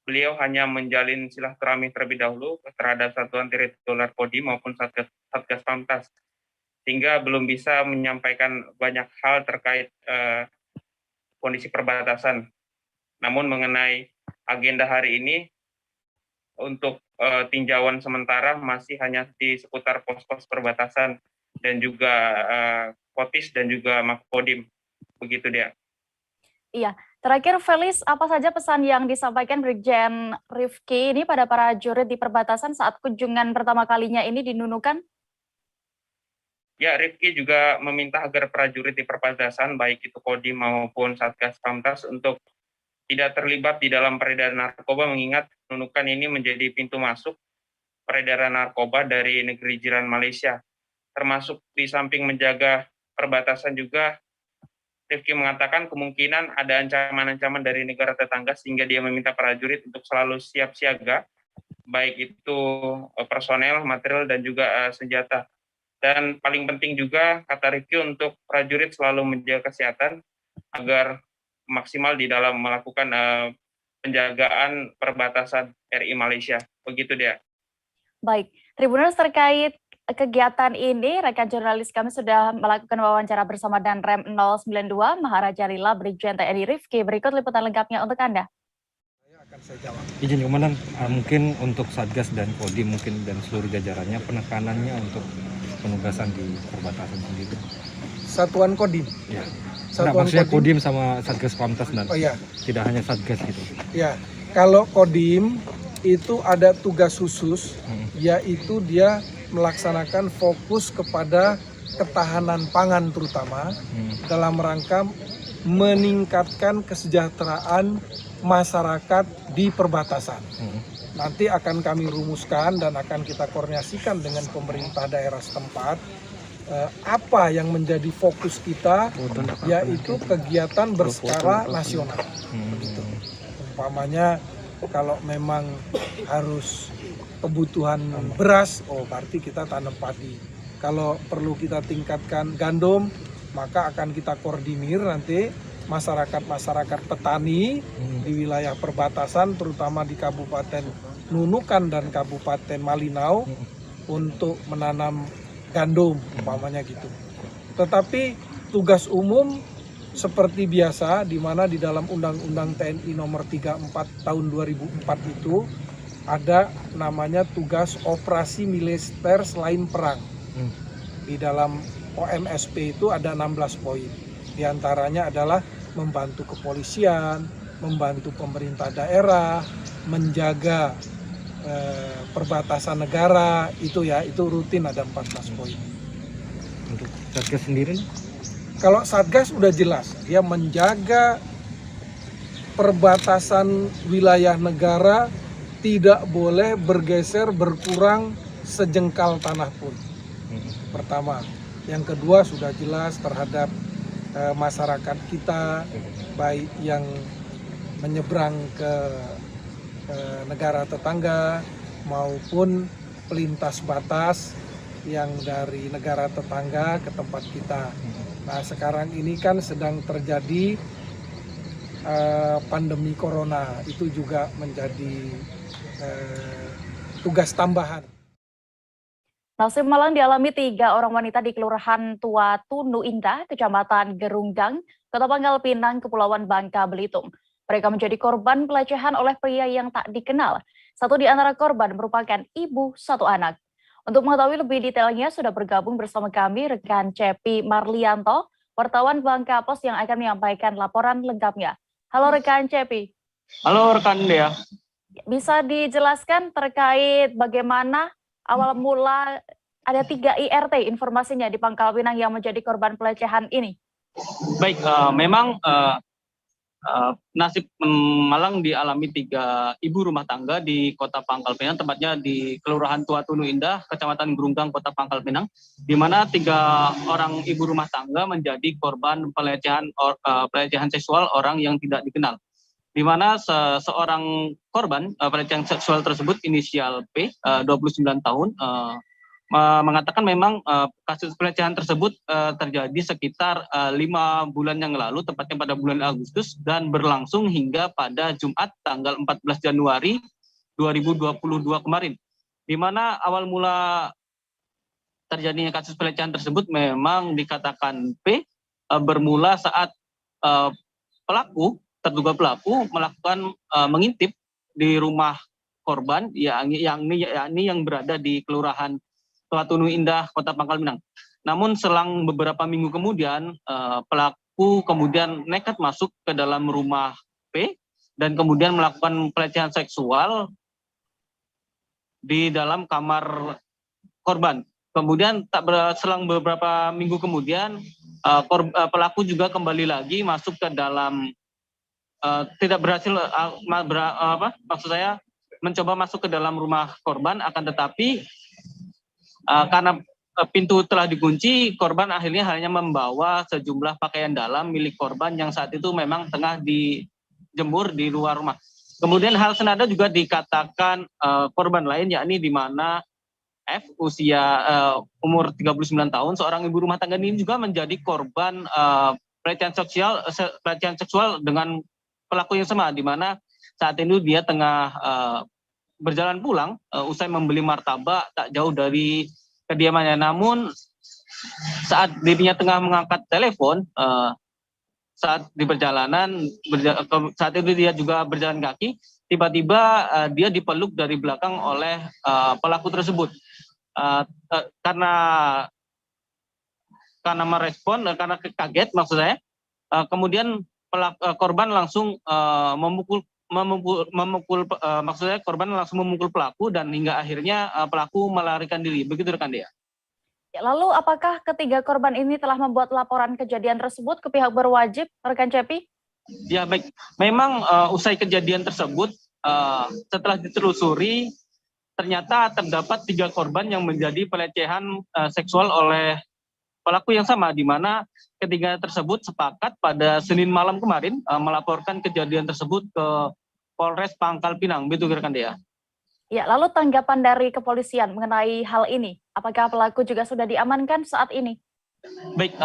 beliau hanya menjalin silaturahmi terlebih dahulu terhadap Satuan Tiritoler Kodim maupun Satgas Pamtas, sehingga belum bisa menyampaikan banyak hal terkait kondisi perbatasan. Namun mengenai agenda hari ini, untuk tinjauan sementara masih hanya di seputar pos-pos perbatasan dan juga Kotis dan juga Makodim. Begitu dia. Iya, terakhir Felis, apa saja pesan yang disampaikan Brigjen Rifki ini pada para prajurit di perbatasan saat kunjungan pertama kalinya ini di Nunukan? Ya, Rifki juga meminta agar prajurit di perbatasan, baik itu Kodim maupun Satgas Pamtas, untuk tidak terlibat di dalam peredaran narkoba, mengingat Nunukan ini menjadi pintu masuk peredaran narkoba dari negeri jiran Malaysia. Termasuk di samping menjaga perbatasan juga, Rifki mengatakan kemungkinan ada ancaman-ancaman dari negara tetangga, sehingga dia meminta prajurit untuk selalu siap siaga, baik itu personel, material, dan juga senjata. Dan paling penting juga, kata Rifki, untuk prajurit selalu menjaga kesehatan agar maksimal di dalam melakukan penjagaan perbatasan RI Malaysia. Begitu dia. Baik, Tribuners, terkait kegiatan ini, rekan jurnalis kami sudah melakukan wawancara bersama Danrem 092 Maharaja Lila Brigjen TNI Rifki. Berikut liputan lengkapnya untuk Anda. Izin Komandan, mungkin untuk Satgas dan Kodim mungkin dan seluruh jajarannya, penekanannya untuk penugasan di perbatasan sendiri. Satuan Kodim. Ya. Satuan maksudnya Kodim sama Satgas Pamtas dan iya. Tidak hanya Satgas gitu. Ya, kalau Kodim itu ada tugas khusus, yaitu dia melaksanakan fokus kepada ketahanan pangan terutama dalam rangka meningkatkan kesejahteraan masyarakat di perbatasan. Nanti akan kami rumuskan dan akan kita koordinasikan dengan pemerintah daerah setempat apa yang menjadi fokus kita, yaitu kegiatan berskala nasional. Gitu. Umpamanya kalau memang harus kebutuhan beras, berarti kita tanam padi. Kalau perlu kita tingkatkan gandum, maka akan kita koordinir nanti masyarakat petani di wilayah perbatasan, terutama di Kabupaten Nunukan dan Kabupaten Malinau, untuk menanam gandum, umpamanya gitu. Tetapi tugas umum seperti biasa, di mana di dalam Undang-Undang TNI nomor 34 tahun 2004 itu ada namanya tugas operasi militer selain perang. Di dalam OMSP itu ada 16 poin. Di antaranya adalah membantu kepolisian, membantu pemerintah daerah, menjaga perbatasan negara, itu rutin ada 14 poin. Untuk Satgas sendiri? Kalau Satgas udah jelas, dia menjaga perbatasan wilayah negara tidak boleh bergeser berkurang sejengkal tanah pun. Pertama, yang kedua sudah jelas terhadap masyarakat kita, baik yang menyeberang ke negara tetangga maupun pelintas batas yang dari negara tetangga ke tempat kita. Nah, sekarang ini kan sedang terjadi pandemi corona, itu juga menjadi tugas tambahan. Nasib malang dialami 3 orang wanita di Kelurahan Tua Tunu Indah, Kecamatan Gerunggang, Kota Pangkal Pinang, Kepulauan Bangka Belitung. Mereka menjadi korban pelecehan oleh pria yang tak dikenal. Satu di antara korban merupakan ibu 1 anak. Untuk mengetahui lebih detailnya, sudah bergabung bersama kami rekan Cepi Marlianto, wartawan Bangka Pos yang akan menyampaikan laporan lengkapnya. Halo rekan Cepi. Halo rekan Dea. Bisa dijelaskan terkait bagaimana awal mula ada 3 IRT informasinya di Pangkal Pinang yang menjadi korban pelecehan ini? Baik, memang nasib malang dialami 3 ibu rumah tangga di Kota Pangkal Pinang, tepatnya di Kelurahan Tua Tunu Indah, Kecamatan Gerunggang, Kota Pangkal Pinang, di mana 3 orang ibu rumah tangga menjadi korban pelecehan seksual orang yang tidak dikenal. Di mana seorang korban pelecehan seksual tersebut inisial P, 29 tahun, mengatakan memang kasus pelecehan tersebut terjadi sekitar 5 bulan yang lalu, tepatnya pada bulan Agustus, dan berlangsung hingga pada Jumat tanggal 14 Januari 2022 kemarin, di mana awal mula terjadinya kasus pelecehan tersebut memang dikatakan P bermula saat terduga pelaku melakukan mengintip di rumah korban, yakni yang berada di Kelurahan Tuatunu Indah, Kota Pangkal Pinang. Namun selang beberapa minggu kemudian, pelaku kemudian nekat masuk ke dalam rumah P dan kemudian melakukan pelecehan seksual di dalam kamar korban. Kemudian selang beberapa minggu kemudian, pelaku juga kembali lagi masuk ke dalam, tidak berhasil, maksud saya mencoba masuk ke dalam rumah korban, akan tetapi karena pintu telah dikunci, korban akhirnya hanya membawa sejumlah pakaian dalam milik korban yang saat itu memang tengah dijemur di luar rumah. Kemudian hal senada juga dikatakan korban lain, yakni di mana F, usia umur 39 tahun, seorang ibu rumah tangga ini juga menjadi korban pelecehan seksual dengan pelaku yang sama, di mana saat itu dia tengah berjalan pulang usai membeli martabak tak jauh dari kediamannya. Namun saat dirinya tengah mengangkat telepon, saat di perjalanan, saat itu dia juga berjalan kaki, tiba-tiba dia dipeluk dari belakang oleh pelaku tersebut. Karena kaget maksud saya, kemudian korban langsung korban langsung memukul pelaku dan hingga akhirnya pelaku melarikan diri. Begitu rekan Dea. Ya, lalu apakah ketiga korban ini telah membuat laporan kejadian tersebut ke pihak berwajib, rekan Cepi? Ya baik, memang usai kejadian tersebut setelah ditelusuri ternyata terdapat 3 korban yang menjadi pelecehan seksual oleh pelaku yang sama, di mana ketiga tersebut sepakat pada Senin malam kemarin melaporkan kejadian tersebut ke Polres Pangkal Pinang. Begitu rekan Dea. Ya, lalu tanggapan dari kepolisian mengenai hal ini, apakah pelaku juga sudah diamankan saat ini? Baik,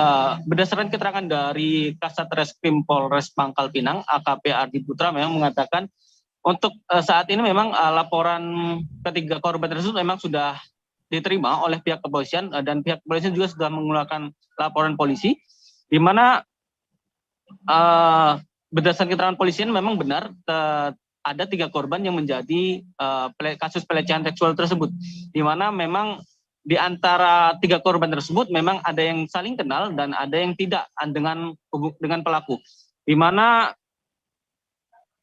berdasarkan keterangan dari Kasat Reskrim Polres Pangkal Pinang, AKP Ardi Putra memang mengatakan untuk saat ini memang laporan ketiga korban tersebut memang sudah diterima oleh pihak kepolisian dan pihak kepolisian juga sudah mengeluarkan laporan polisi, di mana berdasarkan keterangan polisian memang benar ada 3 korban yang menjadi kasus pelecehan seksual tersebut, di mana memang di antara 3 korban tersebut memang ada yang saling kenal dan ada yang tidak dengan pelaku, di mana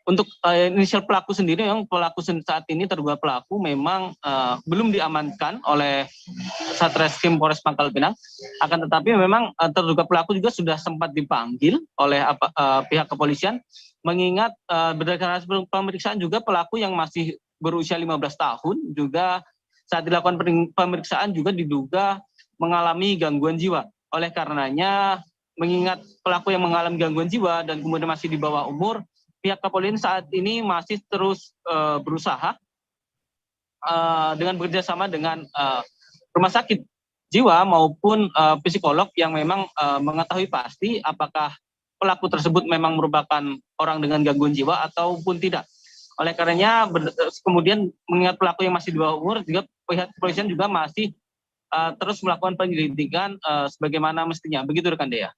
untuk inisial pelaku sendiri, yang pelaku saat ini terduga pelaku memang belum diamankan oleh Satreskrim Polres Pangkal Pinang. Akan tetapi memang terduga pelaku juga sudah sempat dipanggil oleh pihak kepolisian, mengingat berdasarkan hasil pemeriksaan juga pelaku yang masih berusia 15 tahun juga saat dilakukan pemeriksaan juga diduga mengalami gangguan jiwa. Oleh karenanya, mengingat pelaku yang mengalami gangguan jiwa dan kemudian masih di bawah umur, pihak kepolisian saat ini masih terus berusaha dengan bekerjasama dengan rumah sakit jiwa maupun psikolog yang memang mengetahui pasti apakah pelaku tersebut memang merupakan orang dengan gangguan jiwa ataupun tidak. Oleh karenanya, kemudian mengingat pelaku yang masih di bawah umur, juga pihak kepolisian juga masih terus melakukan penyelidikan sebagaimana mestinya. Begitu rekan Dea.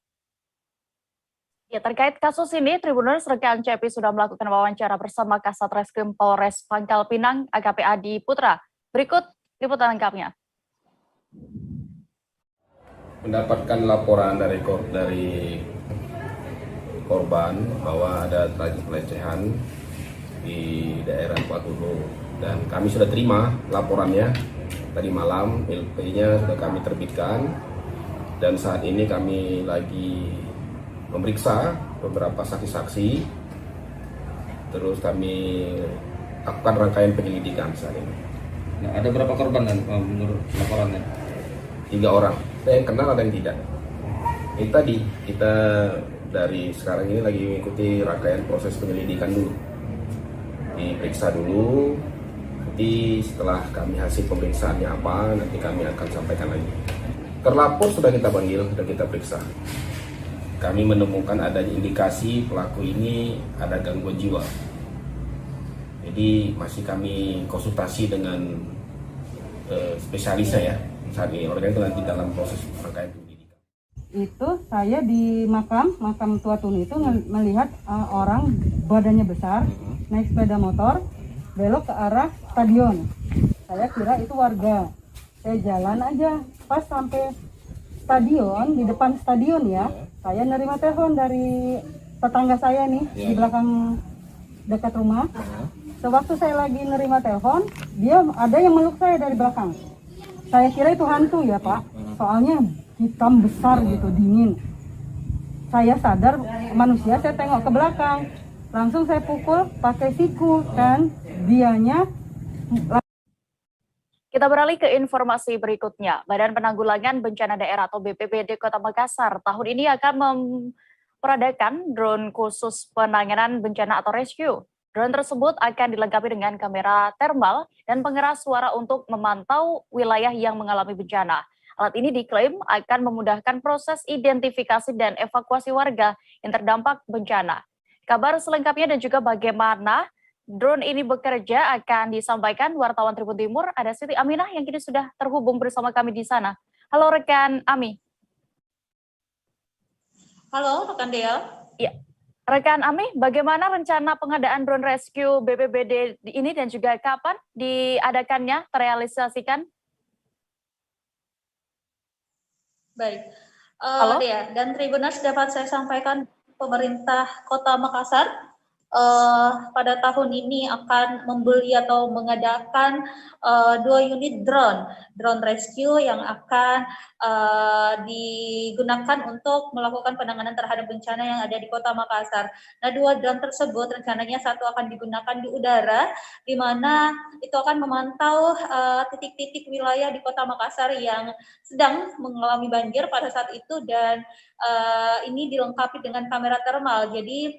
Ya, terkait kasus ini, Tribuners, rekan Cepi sudah melakukan wawancara bersama Kasat Reskrim Polres Pangkal Pinang, AKP Adi Putra. Berikut liputan lengkapnya. Mendapatkan laporan dari korban bahwa ada tragedi pelecehan di daerah Tuatunu, dan kami sudah terima laporannya tadi malam. LP-nya sudah kami terbitkan dan saat ini kami lagi memeriksa beberapa saksi-saksi, terus kami lakukan rangkaian penyelidikan saat ini. Nah, ada berapa korban kan menurut laporannya? 3 orang, ada yang kenal ada yang tidak. Ini tadi kita dari sekarang ini lagi mengikuti rangkaian proses penyelidikan dulu, diperiksa dulu, Nanti setelah kami hasil pemeriksaannya apa, nanti kami akan sampaikan lagi. Terlapor sudah kita panggil, sudah kita periksa. Kami menemukan adanya indikasi pelaku ini ada gangguan jiwa. Jadi masih kami konsultasi dengan spesialisnya ya. Saat ini oleh itu nanti dalam proses rangkaian penyidikan. Itu saya di makam Tua Tunu itu melihat orang badannya besar naik sepeda motor belok ke arah stadion. Saya kira itu warga. Saya jalan aja, pas sampai stadion, di depan stadion ya, saya nerima telepon dari tetangga saya nih di belakang dekat rumah. Sewaktu saya lagi nerima telepon, dia ada yang meluk saya dari belakang. Saya kira itu hantu ya Pak, soalnya hitam besar gitu, dingin. Saya sadar manusia, saya tengok ke belakang, langsung saya pukul pakai siku dan dianya. Kita beralih ke informasi berikutnya. Badan Penanggulangan Bencana Daerah atau BPBD Kota Makassar tahun ini akan memperadakan drone khusus penanganan bencana atau rescue. Drone tersebut akan dilengkapi dengan kamera thermal dan pengeras suara untuk memantau wilayah yang mengalami bencana. Alat ini diklaim akan memudahkan proses identifikasi dan evakuasi warga yang terdampak bencana. Kabar selengkapnya dan juga bagaimana drone ini bekerja akan disampaikan wartawan Tribun Timur. Ada Siti Aminah yang kini sudah terhubung bersama kami di sana. Halo rekan Ami. Halo rekan Dea. Ya. Rekan Ami, bagaimana rencana pengadaan drone rescue BPBD ini dan juga kapan diadakannya, terrealisasikan? Baik, Halo? Dea dan Tribuners dapat saya sampaikan pemerintah Kota Makassar pada tahun ini akan membeli atau mengadakan 2 unit drone rescue yang akan digunakan untuk melakukan penanganan terhadap bencana yang ada di Kota Makassar. Nah, 2 drone tersebut rencananya satu akan digunakan di udara, di mana itu akan memantau titik-titik wilayah di Kota Makassar yang sedang mengalami banjir pada saat itu, dan ini dilengkapi dengan kamera thermal. Jadi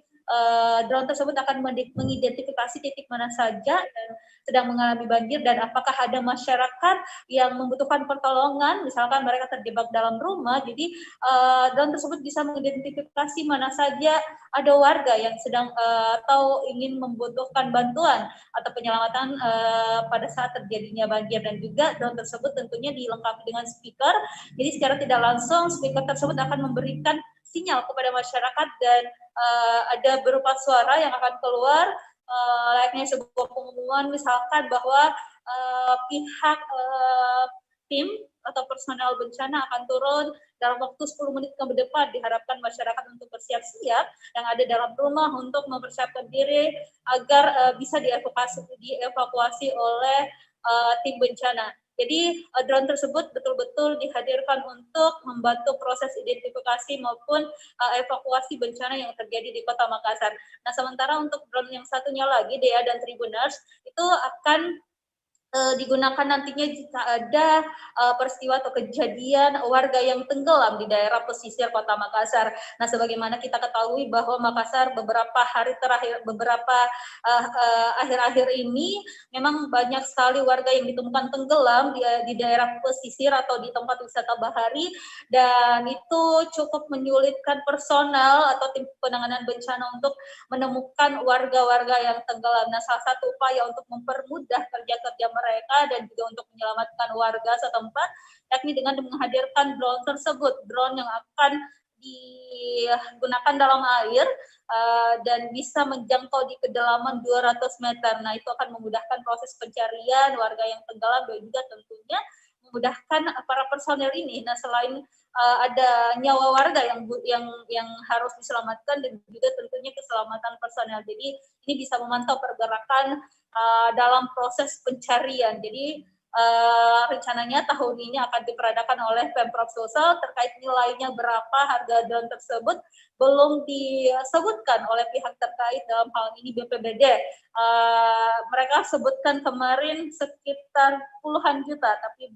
drone tersebut akan mengidentifikasi titik mana saja yang sedang mengalami banjir dan apakah ada masyarakat yang membutuhkan pertolongan, misalkan mereka terjebak dalam rumah. Jadi drone tersebut bisa mengidentifikasi mana saja ada warga yang sedang atau ingin membutuhkan bantuan atau penyelamatan pada saat terjadinya banjir. Dan juga drone tersebut tentunya dilengkapi dengan speaker, jadi secara tidak langsung speaker tersebut akan memberikan sinyal kepada masyarakat dan ada berupa suara yang akan keluar layaknya sebuah pengumuman, misalkan bahwa pihak tim atau personel bencana akan turun dalam waktu 10 menit ke depan. Diharapkan masyarakat untuk bersiap-siap yang ada dalam rumah untuk mempersiapkan diri agar bisa dievakuasi oleh tim bencana. Jadi drone tersebut betul-betul dihadirkan untuk membantu proses identifikasi maupun evakuasi bencana yang terjadi di Kota Makassar. Nah, sementara untuk drone yang satunya lagi, Dea dan Tribuners, itu akan digunakan nantinya jika ada peristiwa atau kejadian warga yang tenggelam di daerah pesisir Kota Makassar. Nah, sebagaimana kita ketahui bahwa Makassar beberapa hari terakhir, akhir-akhir ini memang banyak sekali warga yang ditemukan tenggelam di daerah pesisir atau di tempat wisata bahari, dan itu cukup menyulitkan personel atau tim penanganan bencana untuk menemukan warga-warga yang tenggelam. Nah, salah satu upaya untuk mempermudah kerja-kerja mereka dan juga untuk menyelamatkan warga setempat, yakni dengan menghadirkan drone tersebut, drone yang akan digunakan dalam air dan bisa menjangkau di kedalaman 200 meter. Nah, itu akan memudahkan proses pencarian warga yang tenggelam dan juga tentunya memudahkan para personel ini. Nah, selain ada nyawa warga yang harus diselamatkan dan juga tentunya keselamatan personel. Jadi ini bisa memantau pergerakan dalam proses pencarian. Jadi rencananya tahun ini akan diperadakan oleh Pemprov Sulsel. Terkait nilainya berapa harga drone tersebut belum disebutkan oleh pihak terkait, dalam hal ini BPBD. Mereka sebutkan kemarin sekitar puluhan juta, tapi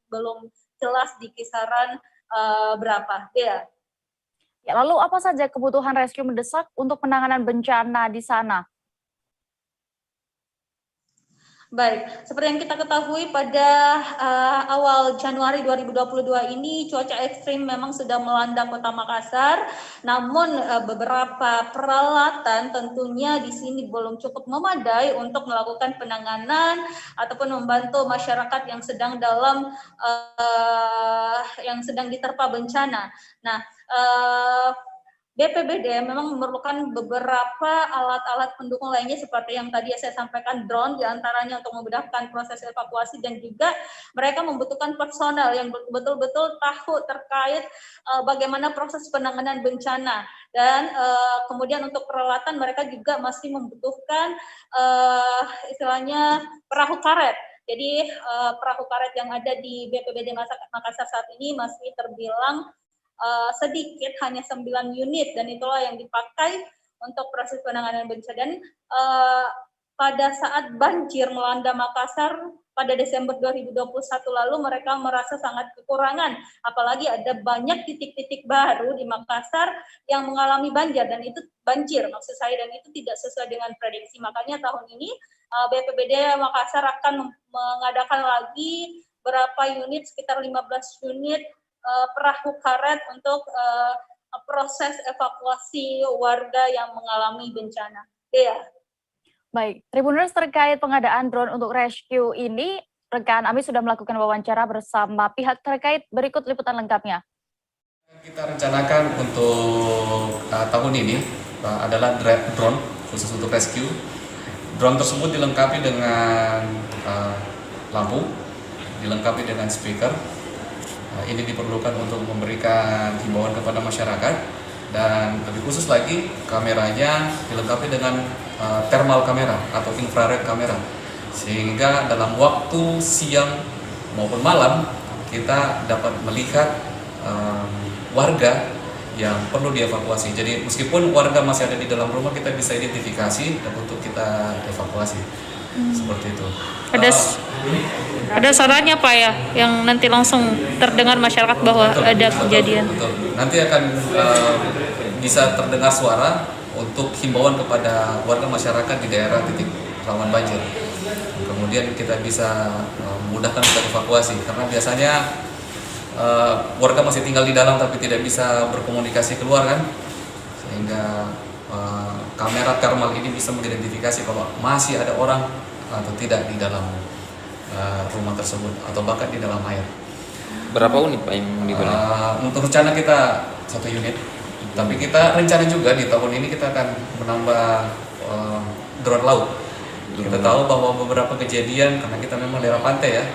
belum jelas di kisaran berapa. Ya, lalu apa saja kebutuhan rescue mendesak untuk penanganan bencana di sana? Baik, seperti yang kita ketahui pada awal Januari 2022 ini cuaca ekstrim memang sudah melanda Kota Makassar. Namun beberapa peralatan tentunya di sini belum cukup memadai untuk melakukan penanganan ataupun membantu masyarakat yang sedang diterpa bencana. Nah, BPBD memang memerlukan beberapa alat-alat pendukung lainnya seperti yang tadi saya sampaikan, drone diantaranya untuk memudahkan proses evakuasi, dan juga mereka membutuhkan personel yang betul-betul tahu terkait bagaimana proses penanganan bencana, dan kemudian untuk peralatan mereka juga masih membutuhkan istilahnya perahu karet. Jadi perahu karet yang ada di BPBD Makassar saat ini masih terbilang sedikit, hanya 9 unit, dan itulah yang dipakai untuk proses penanganan bencana. Dan pada saat banjir melanda Makassar pada Desember 2021 lalu, mereka merasa sangat kekurangan, apalagi ada banyak titik-titik baru di Makassar yang mengalami banjir, dan itu tidak sesuai dengan prediksi. Makanya tahun ini BPBD Makassar akan mengadakan lagi berapa unit, sekitar 15 unit perahu karet untuk proses evakuasi warga yang mengalami bencana. Baik, Tribuners, terkait pengadaan drone untuk rescue ini, rekan Ami sudah melakukan wawancara bersama pihak terkait. Berikut liputan lengkapnya. Kita rencanakan untuk tahun ini adalah drone khusus untuk rescue. Drone tersebut dilengkapi dengan lampu, dilengkapi dengan speaker. Ini diperlukan untuk memberikan himbauan kepada masyarakat, dan lebih khusus lagi kameranya dilengkapi dengan thermal kamera atau infrared kamera, sehingga dalam waktu siang maupun malam kita dapat melihat warga yang perlu dievakuasi. Jadi meskipun warga masih ada di dalam rumah, kita bisa identifikasi dan untuk kita evakuasi. Seperti itu. Ada suaranya Pak ya, yang nanti langsung terdengar masyarakat bahwa ada kejadian. Betul. Nanti akan bisa terdengar suara untuk himbauan kepada warga masyarakat di daerah titik rawan banjir. Kemudian kita bisa memudahkan untuk evakuasi, karena biasanya warga masih tinggal di dalam tapi tidak bisa berkomunikasi keluar kan, sehingga kamera thermal ini bisa mengidentifikasi kalau masih ada orang atau tidak di dalam rumah tersebut atau bahkan di dalam air. Berapa unit Pak yang dibeli? Untuk rencana kita 1 unit, tapi kita rencana juga di tahun ini kita akan menambah drone laut. Kita tahu bahwa beberapa kejadian, karena kita memang daerah pantai ya,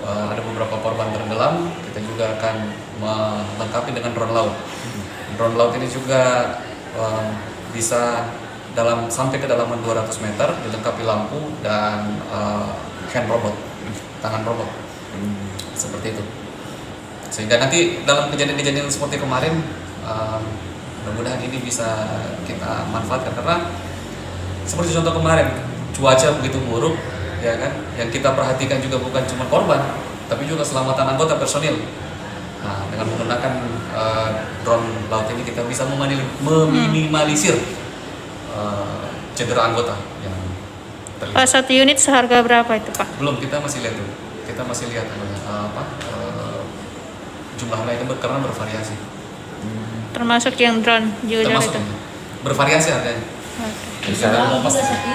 ada beberapa korban tenggelam, kita juga akan melengkapi dengan drone laut. Drone laut ini juga bisa sampai kedalaman 200 meter, dilengkapi lampu dan hand robot, tangan robot, seperti itu. Sehingga nanti dalam kejadian-kejadian seperti kemarin, mudah-mudahan ini bisa kita manfaatkan, karena seperti contoh kemarin cuaca begitu buruk, ya kan? Yang kita perhatikan juga bukan cuma korban, tapi juga keselamatan anggota personil. Nah, dengan menggunakan drone laut ini kita bisa meminimalisir cedera anggota yang terlibat. Pak, 1 unit seharga berapa itu Pak? Belum, kita masih lihat dulu. Kita masih lihat jumlahnya itu karena bervariasi. Termasuk yang drone juga itu? Bervariasi harganya.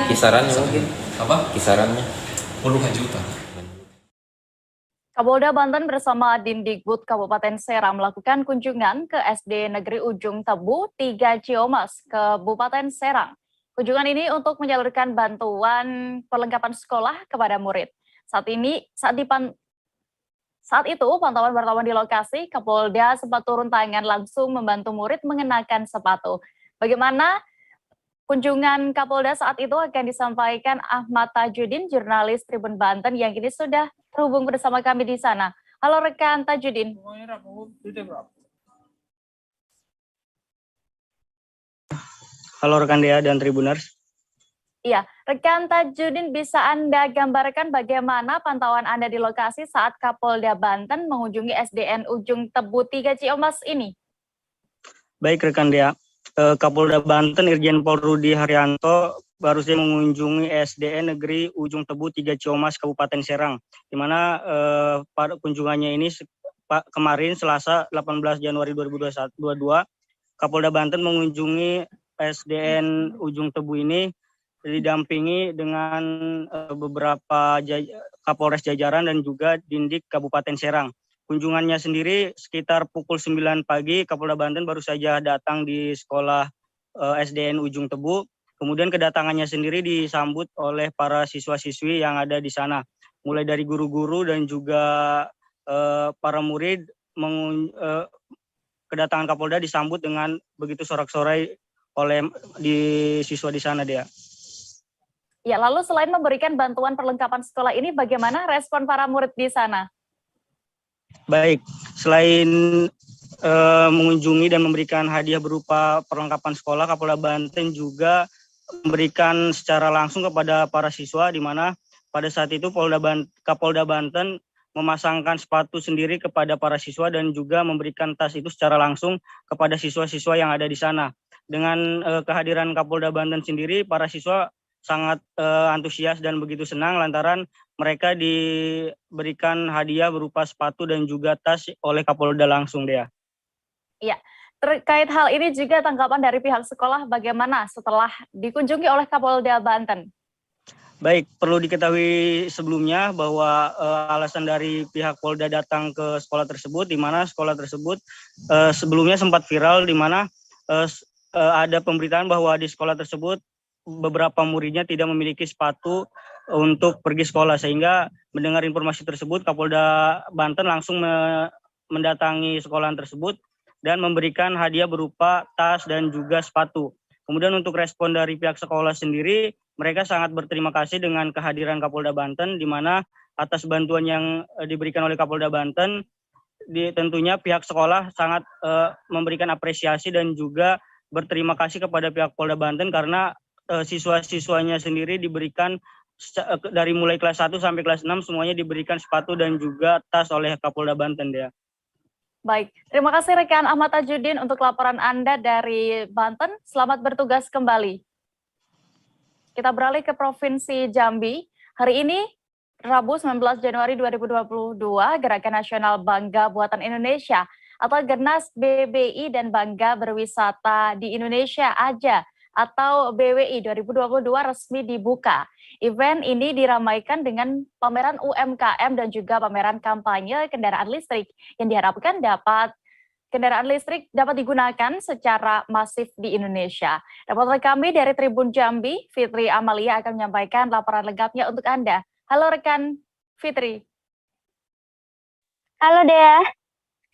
Kisarannya mungkin? Apa? Kisarannya? Puluhan juta. Kapolda Banten bersama Dimdikbud Kabupaten Serang melakukan kunjungan ke SD Negeri Ujung Tebu 3 Ciamas, Kabupaten Serang. Kunjungan ini untuk menyalurkan bantuan perlengkapan sekolah kepada murid. Saat itu pantauan wartawan di lokasi, Kapolda sempat turun tangan langsung membantu murid mengenakan sepatu. Bagaimana kunjungan Kapolda saat itu akan disampaikan Ahmad Tajudin, jurnalis Tribun Banten yang kini sudah terhubung bersama kami di sana. Halo rekan Tajudin. Halo rekan Dea dan Tribuners. Iya, rekan Tajudin, bisa Anda gambarkan bagaimana pantauan Anda di lokasi saat Kapolda Banten mengunjungi SDN Ujung Tebu 3 Ciamas ini? Baik rekan Dea, Kapolda Banten Irjen Pol Rudi Haryanto baru saja mengunjungi SDN Negeri Ujung Tebu 3 Ciomas Kabupaten Serang, di mana pada kunjungannya ini kemarin Selasa 18 Januari 2022 Kapolda Banten mengunjungi SDN Ujung Tebu ini didampingi dengan beberapa Kapolres jajaran dan juga Dindik Kabupaten Serang. Kunjungannya sendiri sekitar pukul 9 pagi, Kapolda Banten baru saja datang di sekolah SDN Ujung Tebu. Kemudian kedatangannya sendiri disambut oleh para siswa-siswi yang ada di sana. Mulai dari guru-guru dan juga para murid, kedatangan Kapolda disambut dengan begitu sorak-sorai oleh siswa di sana, Dea. Ya, lalu selain memberikan bantuan perlengkapan sekolah ini, bagaimana respon para murid di sana? Baik, selain mengunjungi dan memberikan hadiah berupa perlengkapan sekolah, Kapolda Banten juga memberikan secara langsung kepada para siswa, di mana pada saat itu Kapolda Banten memasangkan sepatu sendiri kepada para siswa dan juga memberikan tas itu secara langsung kepada siswa-siswa yang ada di sana. Dengan kehadiran Kapolda Banten sendiri, para siswa sangat antusias dan begitu senang lantaran mereka diberikan hadiah berupa sepatu dan juga tas oleh Kapolda langsung, Dea. Iya, terkait hal ini juga tanggapan dari pihak sekolah bagaimana setelah dikunjungi oleh Kapolda Banten? Baik, perlu diketahui sebelumnya bahwa alasan dari pihak Polda datang ke sekolah tersebut, di mana sekolah tersebut sebelumnya sempat viral, di mana ada pemberitaan bahwa di sekolah tersebut beberapa muridnya tidak memiliki sepatu untuk pergi sekolah, sehingga mendengar informasi tersebut Kapolda Banten langsung mendatangi sekolahan tersebut dan memberikan hadiah berupa tas dan juga sepatu. Kemudian untuk respon dari pihak sekolah sendiri, mereka sangat berterima kasih dengan kehadiran Kapolda Banten, di mana atas bantuan yang diberikan oleh Kapolda Banten, tentunya pihak sekolah sangat memberikan apresiasi dan juga berterima kasih kepada pihak Polda Banten karena siswa-siswanya sendiri diberikan dari mulai kelas 1 sampai kelas 6 semuanya diberikan sepatu dan juga tas oleh Kapolda Banten, Dea. Baik, terima kasih rekan Ahmad Tajudin untuk laporan Anda dari Banten. Selamat bertugas kembali. Kita beralih ke Provinsi Jambi. Hari ini, Rabu 19 Januari 2022, Gerakan Nasional Bangga Buatan Indonesia atau Gernas BBI dan Bangga Berwisata di Indonesia AJA atau BWI 2022 resmi dibuka. Event ini diramaikan dengan pameran UMKM dan juga pameran kampanye kendaraan listrik yang diharapkan kendaraan listrik dapat digunakan secara masif di Indonesia. Reporter kami dari Tribun Jambi, Fitri Amalia akan menyampaikan laporan lengkapnya untuk Anda. Halo rekan Fitri. Halo Dea.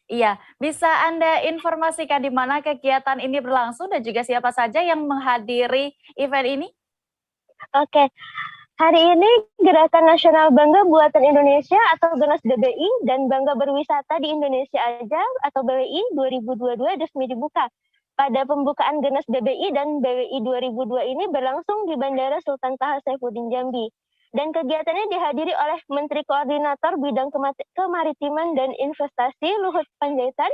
Iya, bisa Anda informasikan di mana kegiatan ini berlangsung dan juga siapa saja yang menghadiri event ini? Oke, hari ini Gerakan Nasional Bangga Buatan Indonesia atau Gernas BBI dan Bangga Berwisata di Indonesia AJA atau BWI 2022 resmi dibuka. Pada pembukaan Gernas BBI dan BWI 2002 ini berlangsung di Bandara Sultan Taha Saifuddin Jambi. Dan kegiatannya dihadiri oleh Menteri Koordinator Bidang Kemaritiman dan Investasi Luhut Panjaitan,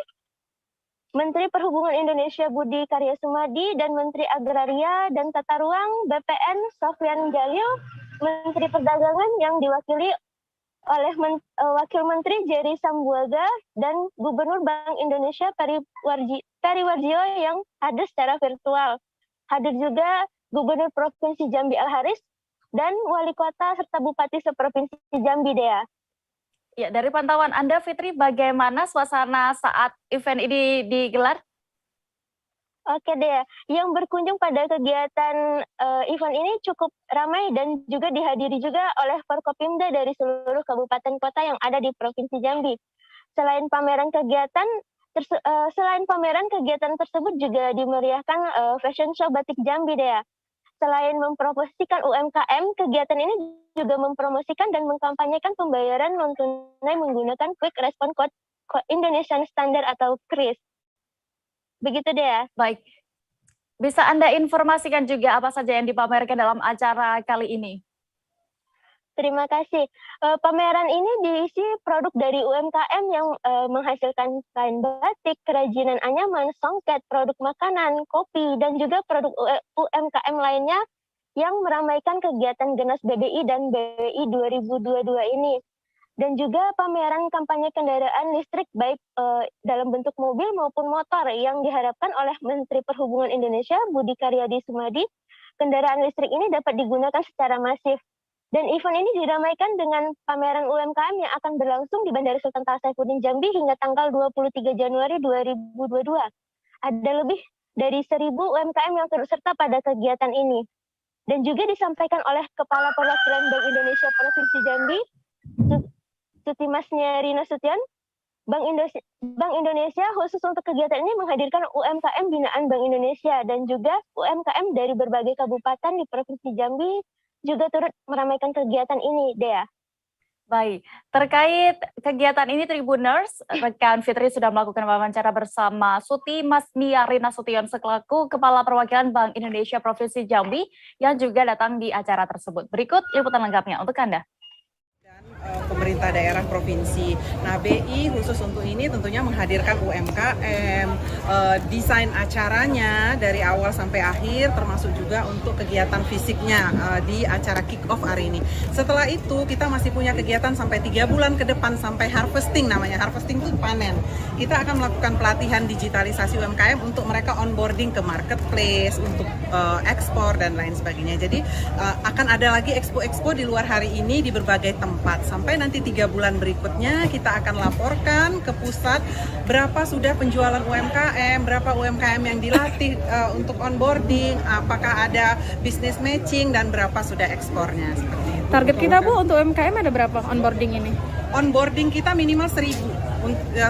Menteri Perhubungan Indonesia Budi Karya Sumadi, dan Menteri Agraria dan Tata Ruang BPN Sofyan Jalil, Menteri Perdagangan yang diwakili oleh Wakil Menteri Jerry Sambuaga, dan Gubernur Bank Indonesia Peri Warjio yang hadir secara virtual. Hadir juga Gubernur Provinsi Jambi Al-Haris, dan Wali Kota serta Bupati seprovinsi Jambi, Dea. Ya, dari pantauan Anda, Fitri, bagaimana suasana saat event ini digelar? Oke, Dea. Yang berkunjung pada kegiatan event ini cukup ramai dan juga dihadiri juga oleh Forkopimda dari seluruh kabupaten kota yang ada di Provinsi Jambi. Selain pameran kegiatan tersebut juga dimeriahkan fashion show batik Jambi, Dea. Selain mempromosikan UMKM, kegiatan ini juga mempromosikan dan mengkampanyekan pembayaran non-tunai menggunakan Quick Response Code Indonesian Standard atau KRIS. Begitu Dea. Baik, bisa Anda informasikan juga apa saja yang dipamerkan dalam acara kali ini? Terima kasih. Pameran ini diisi produk dari UMKM yang menghasilkan kain batik, kerajinan anyaman, songket, produk makanan, kopi, dan juga produk UMKM lainnya yang meramaikan kegiatan Genas BBI dan BWI 2022 ini. Dan juga pameran kampanye kendaraan listrik baik dalam bentuk mobil maupun motor yang diharapkan oleh Menteri Perhubungan Indonesia Budi Karyadi Sumadi. Kendaraan listrik ini dapat digunakan secara masif. Dan event ini diramaikan dengan pameran UMKM yang akan berlangsung di Bandara Sultan Saifuddin Jambi hingga tanggal 23 Januari 2022. Ada lebih dari 1.000 UMKM yang turut serta pada kegiatan ini. Dan juga disampaikan oleh Kepala Perwakilan Bank Indonesia Provinsi Jambi, Sutimasnya Rina Sution, Bank Indonesia khusus untuk kegiatan ini menghadirkan UMKM binaan Bank Indonesia dan juga UMKM dari berbagai kabupaten di Provinsi Jambi juga turut meramaikan kegiatan ini, Dea. Baik, terkait kegiatan ini Tribuners, rekan Fitri sudah melakukan wawancara bersama Sutimasnya Rina Sution selaku Kepala Perwakilan Bank Indonesia Provinsi Jambi yang juga datang di acara tersebut. Berikut liputan lengkapnya untuk Anda. Pemerintah daerah provinsi. Nah, BI khusus untuk ini tentunya menghadirkan UMKM, desain acaranya dari awal sampai akhir, termasuk juga untuk kegiatan fisiknya di acara kick-off hari ini. Setelah itu kita masih punya kegiatan sampai 3 bulan ke depan sampai harvesting, namanya harvesting itu panen. Kita akan melakukan pelatihan digitalisasi UMKM untuk mereka onboarding ke marketplace, untuk ekspor dan lain sebagainya. Jadi akan ada lagi expo-expo di luar hari ini di berbagai tempat. Sampai nanti 3 bulan berikutnya kita akan laporkan ke pusat berapa sudah penjualan UMKM, berapa UMKM yang dilatih untuk onboarding, apakah ada business matching, dan berapa sudah ekspornya. Seperti itu. Target kita Bu untuk UMKM ada berapa onboarding ini? Onboarding kita minimal 1.000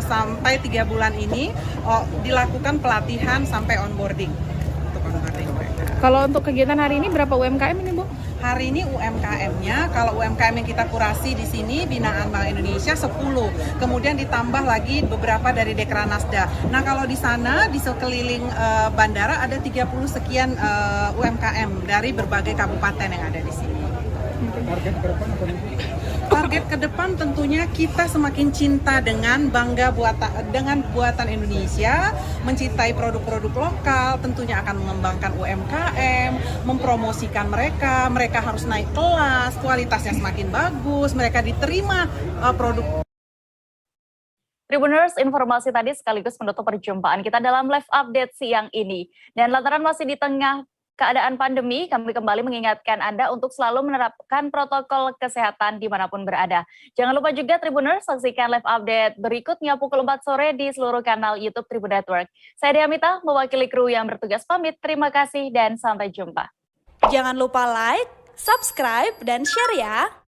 sampai 3 bulan ini dilakukan pelatihan sampai onboarding. Untuk onboarding mereka. Kalau untuk kegiatan hari ini berapa UMKM ini Bu? Hari ini UMKM-nya, kalau UMKM yang kita kurasi di sini binaan Bank Indonesia 10, kemudian ditambah lagi beberapa dari Dekranasda. Nah, kalau di sana di sekeliling bandara ada 30 sekian UMKM dari berbagai kabupaten yang ada di sini. Target ke depan tentunya kita semakin cinta dengan bangga dengan buatan Indonesia, mencintai produk-produk lokal, tentunya akan mengembangkan UMKM, mempromosikan mereka harus naik kelas, kualitasnya semakin bagus, mereka diterima produk. Tribuners, informasi tadi sekaligus menutup perjumpaan kita dalam live update siang ini. Dan lantaran masih di tengah keadaan pandemi, kami kembali mengingatkan Anda untuk selalu menerapkan protokol kesehatan dimanapun berada. Jangan lupa juga Tribuners, saksikan live update berikutnya pukul 4 sore di seluruh kanal YouTube Tribun Network. Saya Diamita, mewakili kru yang bertugas pamit. Terima kasih dan sampai jumpa. Jangan lupa like, subscribe, dan share ya!